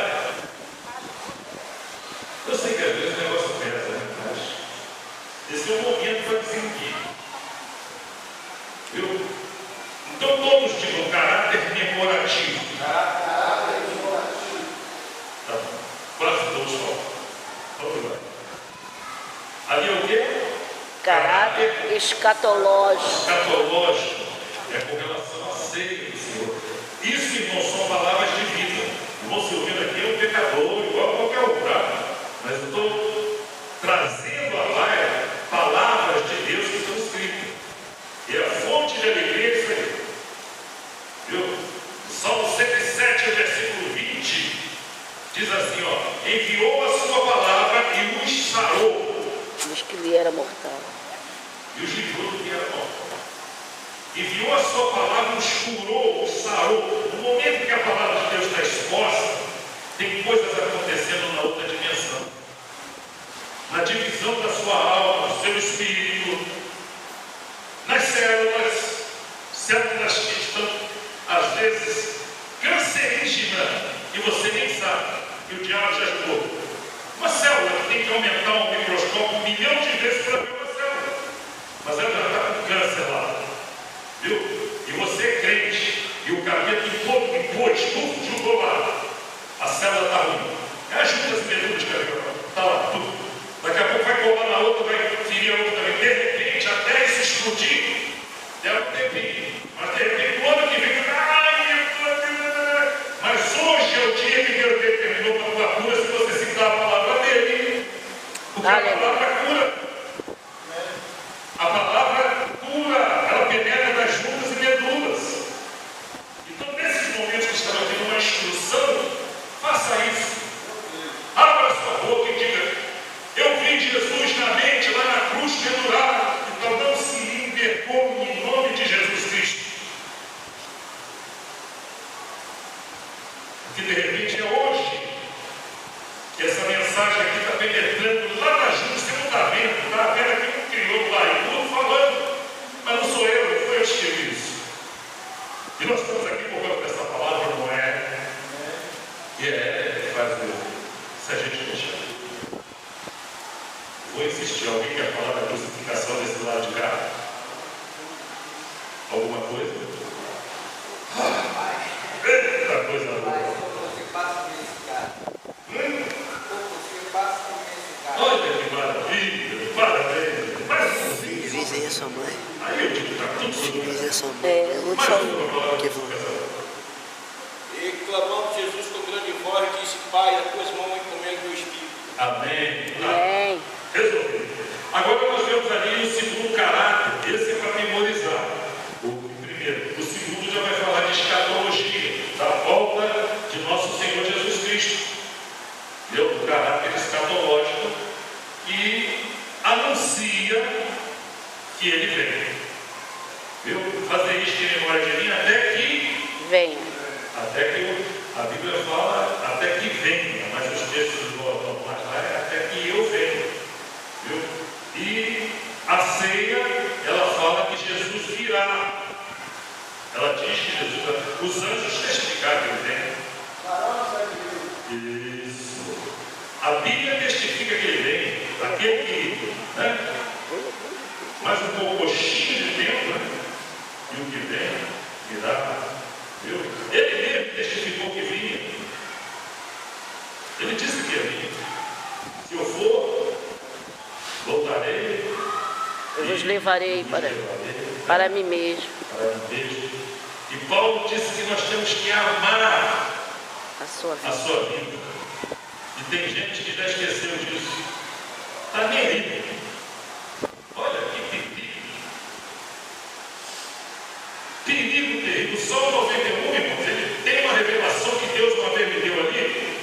[SPEAKER 1] Eu sei que às vezes o negócio pesa, né? Mas esse é o momento para desenguir. Viu? Então todos digam caráter memorativo.
[SPEAKER 4] Caráter memorativo.
[SPEAKER 1] Tá bom. Quase todos falam. Vamos lá. Ali é o quê?
[SPEAKER 2] Caráter escatológico.
[SPEAKER 1] Escatológico. É com relação à ceia do Senhor. Isso, irmãos, são palavras de vida. Irmão, se ouvindo aqui é um pecador, igual a qualquer um, tá? Mas eu estou trazendo à baia palavras de Deus que estão escritas. E a fonte de alegria é isso aí. Viu? Salmo 107, versículo 20, diz assim, ó: enviou a sua palavra e os sarou.
[SPEAKER 2] Diz que lhe era mortal.
[SPEAKER 1] E os livrou do que era mortal. Enviou a sua palavra, os curou, os sarou. No momento que a palavra de Deus está exposta, tem coisas acontecendo na outra dimensão. Na divisão da sua alma, do seu espírito, nas células que estão, às vezes, cancerígenas, e você nem sabe, e o diabo já jogou. Uma célula que tem que aumentar um microscópio 1 milhão de vezes para ver uma célula, mas ela já está com câncer lá, viu? E você é crente, e o capeta impôs, tudo jogou lá, a célula está ruim. Ajuda as medulas, está lá, tudo. Daqui a pouco vai colar na outra, vai ferir a outra também. De repente, até isso explodir, deve ter vindo. Mas de repente, o ano que vem, mas hoje é o dia que Deus determinou para a tua cura, se você citar a palavra dele. Porque a palavra cura. A palavra cura, ela penetra das juntas e medulas. Então, nesses momentos que estava tendo uma instrução, faça isso. Abra sua boca e diga: eu vi Jesus na mente, lá na cruz, pendurado. Então não se envergonhe em nome de Jesus Cristo. Porque de repente é hoje que essa mensagem aqui está penetrando lá na gente, você não está vendo, está vendo aqui um crioulo lá e tudo falando, mas não sou eu, não foi eu que escrevi isso. E nós estamos aqui por causa dessa palavra, não é? E é, faz o se a gente deixar. Vou insistir, alguém quer falar da crucificação desse lado de cá? Alguma coisa? Eita coisa boa! Olha que maravilha! Parabéns!
[SPEAKER 3] Divisem a sua mãe.
[SPEAKER 1] Aí eu digo, está tudo certo.
[SPEAKER 3] Divisem a sua mãe.
[SPEAKER 2] Eu vou te
[SPEAKER 1] Mais
[SPEAKER 2] falar.
[SPEAKER 1] uma palavra
[SPEAKER 3] Que
[SPEAKER 1] de confissão.
[SPEAKER 6] E clamando Jesus com grande voz, disse: Pai, as tuas mãos encomendo o Espírito.
[SPEAKER 1] Amém.
[SPEAKER 2] Amém.
[SPEAKER 1] Resolvido. Agora nós vemos ali o segundo caráter. Esse é para memorizar. O primeiro. O segundo já vai falar de escatologia, da volta de nosso Senhor Jesus Cristo. Deu o caráter escatológico e anuncia que ele vem. Viu? Fazer isto em memória de mim até que
[SPEAKER 2] Venha.
[SPEAKER 1] a Bíblia fala até que venha, mas os textos voltam mais lá, é até que eu venha. Viu? E a ceia, ela fala que Jesus virá. Ela diz que Jesus, os anjos testificaram que ele vem. Isso. A Bíblia testifica que ele vem, aquele que, né? Mais um pouquinho de tempo, né? E o que vem, virá. Viu? Ele mesmo testificou que vinha. Ele disse que ia vir. Se eu for, voltarei.
[SPEAKER 2] Eu vos levarei para mim mesmo.
[SPEAKER 1] Para mim mesmo. E Paulo disse que nós temos que amar
[SPEAKER 2] A sua
[SPEAKER 1] a
[SPEAKER 2] vida.
[SPEAKER 1] sua vida. E tem gente que já esqueceu disso. Está nem aí. Olha que perigo. Perigo terrível. O Salmo 91, irmãos, ele tem uma revelação que Deus uma vez me deu ali,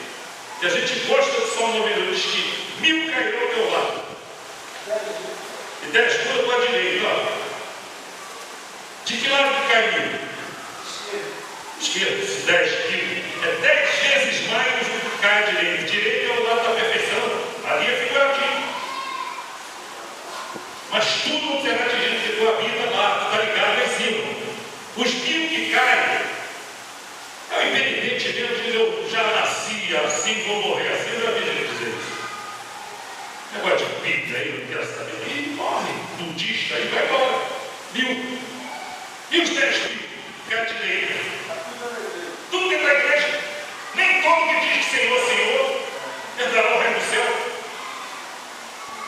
[SPEAKER 1] que a gente gosta do Salmo 91, diz que 1000 cairão ao teu lado, e 10 à tua direita. Ó. De que lado que cai 1000? Esquerdo, 10 quilos. É 10 vezes mais do que cai à direita. Direita é o lado da perfeição. Ali é figurativo. Mas tudo não será atingido que tu habita lá, tu está ligado lá em cima. Os 1000 que caem, é o impedimento mesmo, diz: eu já nasci assim, vou morrer assim. Eu já vi gente dizer isso. Negócio de Bíblia aí, não quero saber. E morre, budista aí, vai embora. 1000. E os 10 mil? Que à direita. Tudo dentro da igreja. Nem todo que diz que Senhor, Senhor, entrará no reino do céu.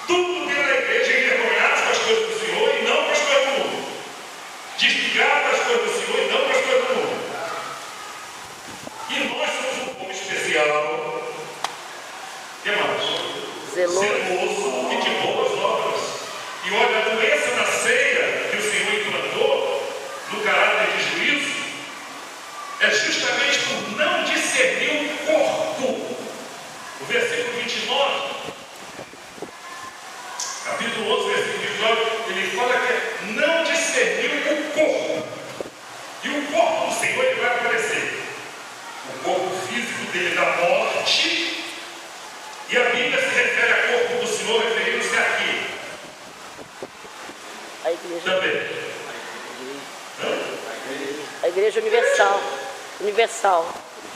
[SPEAKER 1] Tudo dentro da igreja, envergonhados com as coisas do Senhor e não com as coisas do mundo. Desligados com as coisas do Senhor e não com as coisas do mundo. E nós somos um povo especial. O que mais? Zeloso e de boas obras. E olha, a doença da ceia que o Senhor implantou no caráter de juízo é justamente por não discernir o corpo. O versículo 29, capítulo 11, versículo 29, ele fala que é não discernir o corpo. E o corpo do Senhor ele vai aparecer. O corpo físico dele da morte. E a Bíblia se refere ao corpo do Senhor referindo-se aqui.
[SPEAKER 2] A igreja.
[SPEAKER 1] Também.
[SPEAKER 2] A igreja universal. Universal.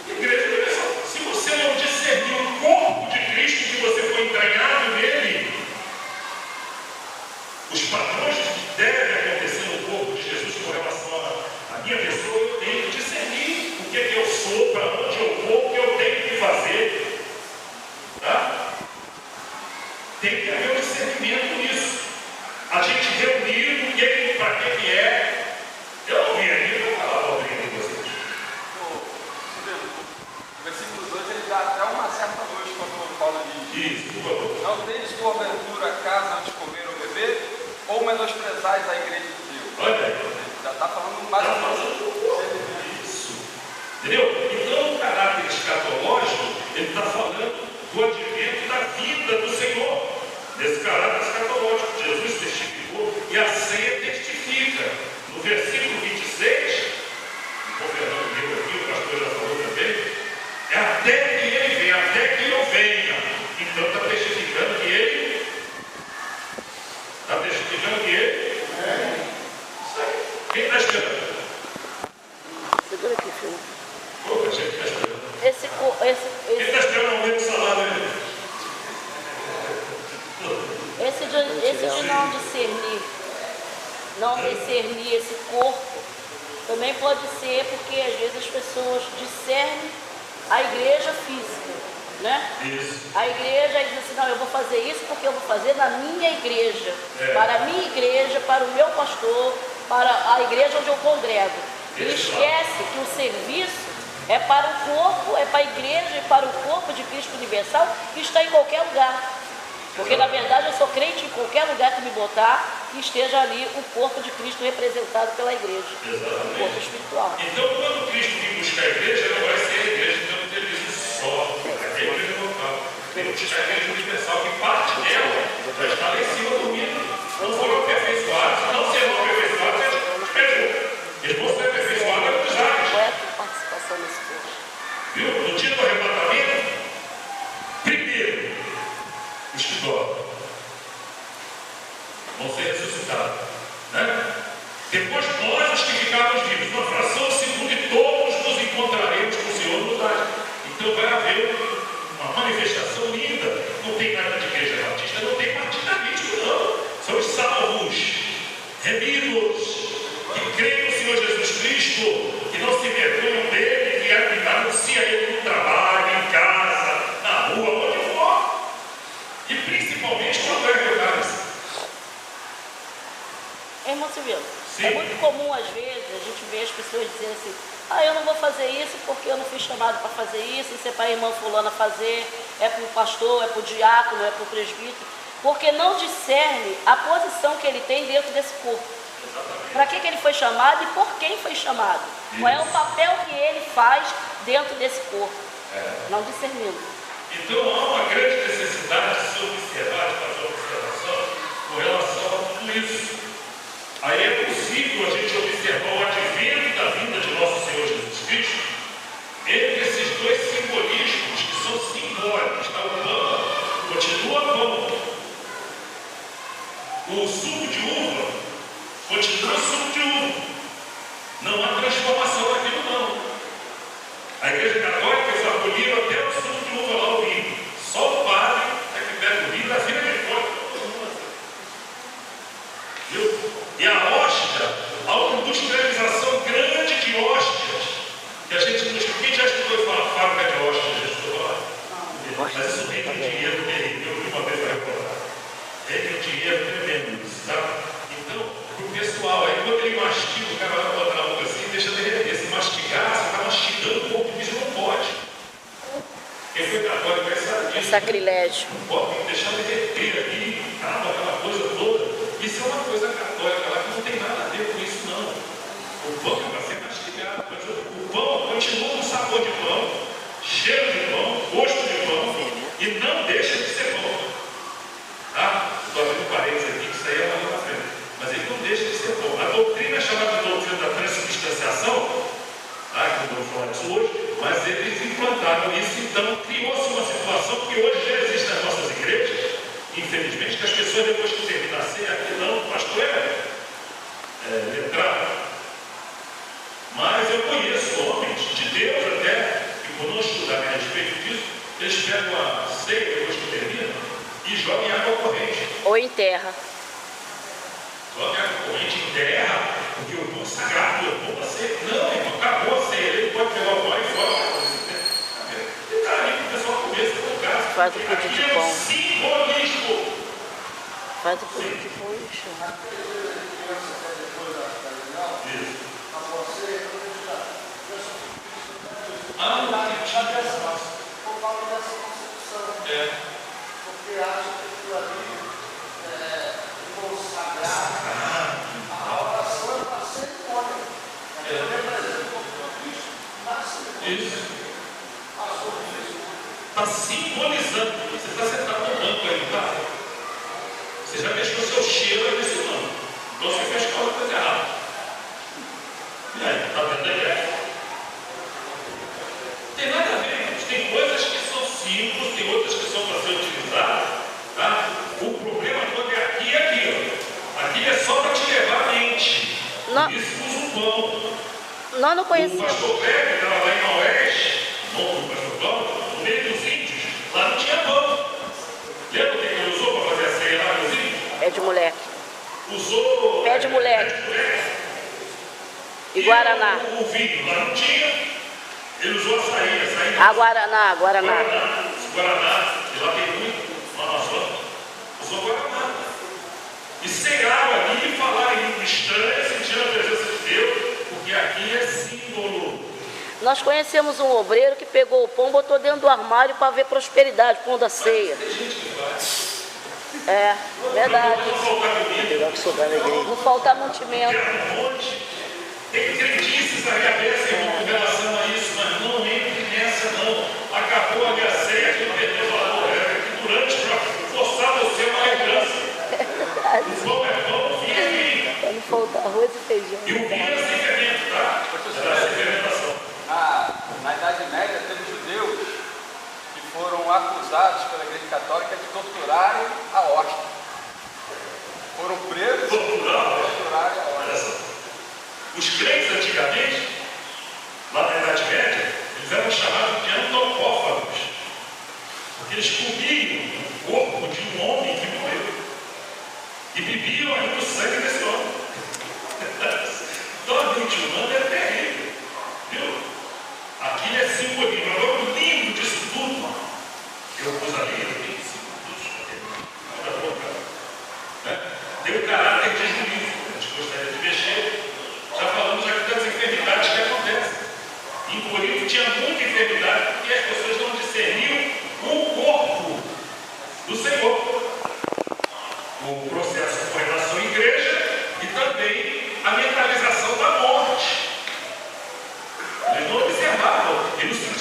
[SPEAKER 1] Igreja universal. Se você não discernir o corpo de Cristo que você foi entranhado nele, os padrões que devem acontecer no corpo de Jesus com relação à minha pessoa, eu tenho que discernir o que é que eu sou, para onde eu vou, o que eu tenho que fazer. Tá? Tem que haver um discernimento nisso. A gente reunido, para que é. Eu não vim aqui para falar para alguém de vocês.
[SPEAKER 6] O versículo 2 ele dá até uma certa luz quando Paulo diz:
[SPEAKER 1] Isso, por favor.
[SPEAKER 6] Não tendes porventura casa antes de comer ou beber, ou menosprezais a igreja de Deus.
[SPEAKER 1] Olha aí.
[SPEAKER 6] Já está falando mais ou menos.
[SPEAKER 1] Isso. Entendeu? Então, o caráter escatológico, ele está falando do advento da vida do Senhor. Nesse caráter escatológico, Jesus testificou e a ceia testifica. No versículo 26, o Fernando leu aqui, o pastor já falou também, é até que ele venha, até que eu venha.
[SPEAKER 2] de não discernir esse corpo, também pode ser porque às vezes as pessoas discernem a igreja física, né?
[SPEAKER 1] Isso.
[SPEAKER 2] A igreja diz assim, não, eu vou fazer isso porque eu vou fazer na minha igreja, para a minha igreja, para o meu pastor, para a igreja onde eu congrego. E esquece que o serviço é para o corpo, é para a igreja e para o corpo de Cristo Universal que está em qualquer lugar. Porque na verdade eu sou crente em qualquer lugar que me botar, que esteja ali o corpo de Cristo representado pela igreja.
[SPEAKER 1] Exatamente.
[SPEAKER 2] O corpo espiritual.
[SPEAKER 1] Então, quando Cristo vir buscar a igreja, não vai ser a igreja que tem um televisão só, é a igreja local. Tem que buscar a igreja universal, que parte dela já está lá em cima dormindo. Não foram aperfeiçoados, não serão aperfeiçoados, eles vão ser aperfeiçoados nos ares.
[SPEAKER 2] Qual é a tua participação nesse corpo?
[SPEAKER 1] Viu? No dia do arrebatamento, primeiro, os que dormem vão ser ressuscitados, né? Depois nós, os que ficarmos vivos, uma fração de segundo, e todos nos encontraremos com o Senhor nos ares. Então vai haver uma manifestação linda. Não tem nada de igreja batista, não tem partidarismo, não. São os salvos, remidos, que creem no Senhor Jesus Cristo, que não se envergonham dele, que anuncia ele no trabalho, em casa, na rua, onde for. E principalmente quando é reunião.
[SPEAKER 2] Irmão Silvino, é muito comum às vezes a gente ver as pessoas dizendo assim, eu não vou fazer isso porque eu não fui chamado para fazer isso, isso é para a irmã fulana fazer, é para o pastor, é para o diácono, é para o presbítero, porque não discerne a posição que ele tem dentro desse corpo. Para que ele foi chamado e por quem foi chamado. Qual é o papel que ele faz dentro desse corpo. Não discernindo.
[SPEAKER 1] Então há uma grande necessidade de se observar, de fazer observação com relação a tudo isso. Aí é possível a gente observar o advento da vinda de nosso Senhor Jesus Cristo entre esses dois simbolismos que são simbólicos. Tá? O pão continua pão. O suco de uva continua suco de uva. Não há transformação naquilo não. A Igreja Católica eles aboliram até o suco de uva lá, o vinho. Só o padre é que pega o vinho da vida de fora. Viu? E a hóstia, há uma industrialização grande de hóstias. Que a gente não quem já estudou fábrica de hóstias, já estudou lá? Mas isso vem com dinheiro terrível. Eu vi uma vez para recordar. Vem com dinheiro tremendo, sabe? Então, para o pessoal, aí quando ele mastiga, o cara vai botar na boca assim, deixa de derreter. Se mastigar, você está mastigando o corpo disso, não pode. Quem foi católico vai saber disso.
[SPEAKER 2] Sacrilégio.
[SPEAKER 1] Não pode, tem que deixar de derreter aqui, aquela coisa toda. Isso é uma coisa católica lá que não tem nada a ver com isso, não. O pão é para ser mastigado, mas o pão continua com sabor de pão, cheiro de pão, gosto de pão, e não deixa de ser pão. Tá? Estou abrindo parênteses aqui, que isso aí é uma coisa frente. Mas ele não deixa de ser pão. A doutrina é chamada de doutrina da transubstanciação, tá? Que não vou falar disso hoje, mas eles implantaram isso, então criou-se uma situação que hoje já existe nas nossas igrejas. Infelizmente, que as pessoas depois que terminam a ceia, aqui não, o pastor é letrado. Mas eu conheço homens de Deus até, que por não estudar a respeito disso, eles pegam a ceia depois que terminam e jogam em água corrente.
[SPEAKER 2] Ou em terra.
[SPEAKER 1] Jogam em água corrente em terra, porque o pão sagrado, o pão da ceia. Não, irmão, acabou a ceia, ele pode pegar o pão e fora. E está ali para o pessoal comer, se for o caso.
[SPEAKER 2] Faz o pudim de pão.
[SPEAKER 1] Simbolismo.
[SPEAKER 2] Faz o pudim de pão e chama.
[SPEAKER 5] Por causa dessa concepção. Porque acha que aquilo ali é consagrado. A oração é para ser icônica. Representa o corpo de Cristo na cerimônia.
[SPEAKER 1] Isso. Está simbolizando. Você está sentado no banco aí, tá? Você já mexeu o seu cheiro aí nesse banco. Então você fez alguma coisa errada. E aí, está vendo aí? Tem nada a ver, gente. Tem coisas que são símbolos, tem outras que são para ser utilizadas. Tá? O problema todo é aqui e aqui. Ó. Aqui é só para te levar a mente.
[SPEAKER 2] Não.
[SPEAKER 1] Isso usa um pão.
[SPEAKER 2] Nós não
[SPEAKER 1] O
[SPEAKER 2] conhecemos.
[SPEAKER 1] pastor Kleber estava lá em Maoeste, no pastor Cláudio, no meio dos índios, lá não tinha pão. Lembra o que ele usou para fazer a ceia lá dos índios?
[SPEAKER 2] Pé de moleque.
[SPEAKER 1] Usou...
[SPEAKER 2] Pé de moleque. E Guaraná.
[SPEAKER 1] O vinho lá não tinha. Ele usou açaí.
[SPEAKER 2] A Guaraná.
[SPEAKER 1] Guaraná, e lá tem muito, usou Guaraná. E sem água ali, falar em língua estranha, sentindo a presença de Deus, porque aqui é símbolo.
[SPEAKER 2] Nós conhecemos um obreiro que pegou o pão, botou dentro do armário para ver prosperidade, pão da ceia.
[SPEAKER 1] Tem gente que faz.
[SPEAKER 2] É, verdade.
[SPEAKER 1] Não faltar comida,
[SPEAKER 2] Não faltar mantimento.
[SPEAKER 1] quer um monte. Tem crendices na cabeça em relação a isso, mas não entre nessa não. Acabou a minha ceia, aquilo perdeu o valor. É que durante para forçar você uma lembrança. O pão é pão, o vinho é vinho.
[SPEAKER 2] Para não faltar arroz e feijão.
[SPEAKER 1] E o vinho é sem fermento, tá? É sem fermentação.
[SPEAKER 6] Na Idade Média, teve judeus que foram acusados pela Igreja Católica de torturarem a hóstia. Foram presos por torturarem a hóstia.
[SPEAKER 1] Olha só. Os crentes antigamente, lá na Idade Média, eles eram chamados de antropófagos, porque eles comiam o corpo de um homem que morreu e bebiam ainda o sangue desse homem. Então a mente humana é terrível, viu? Aqui é simbolismo. Agora o lindo disso tudo, eu usaria 25 minutos, tem o caráter de juízo. A gente gostaria de mexer. Já falamos aqui das enfermidades que acontecem. Em Corinto tinha muita enfermidade porque as pessoas não discerniam o corpo do Senhor. O processo com relação à igreja e também a mentalização da morte. Eles não observavam, eles não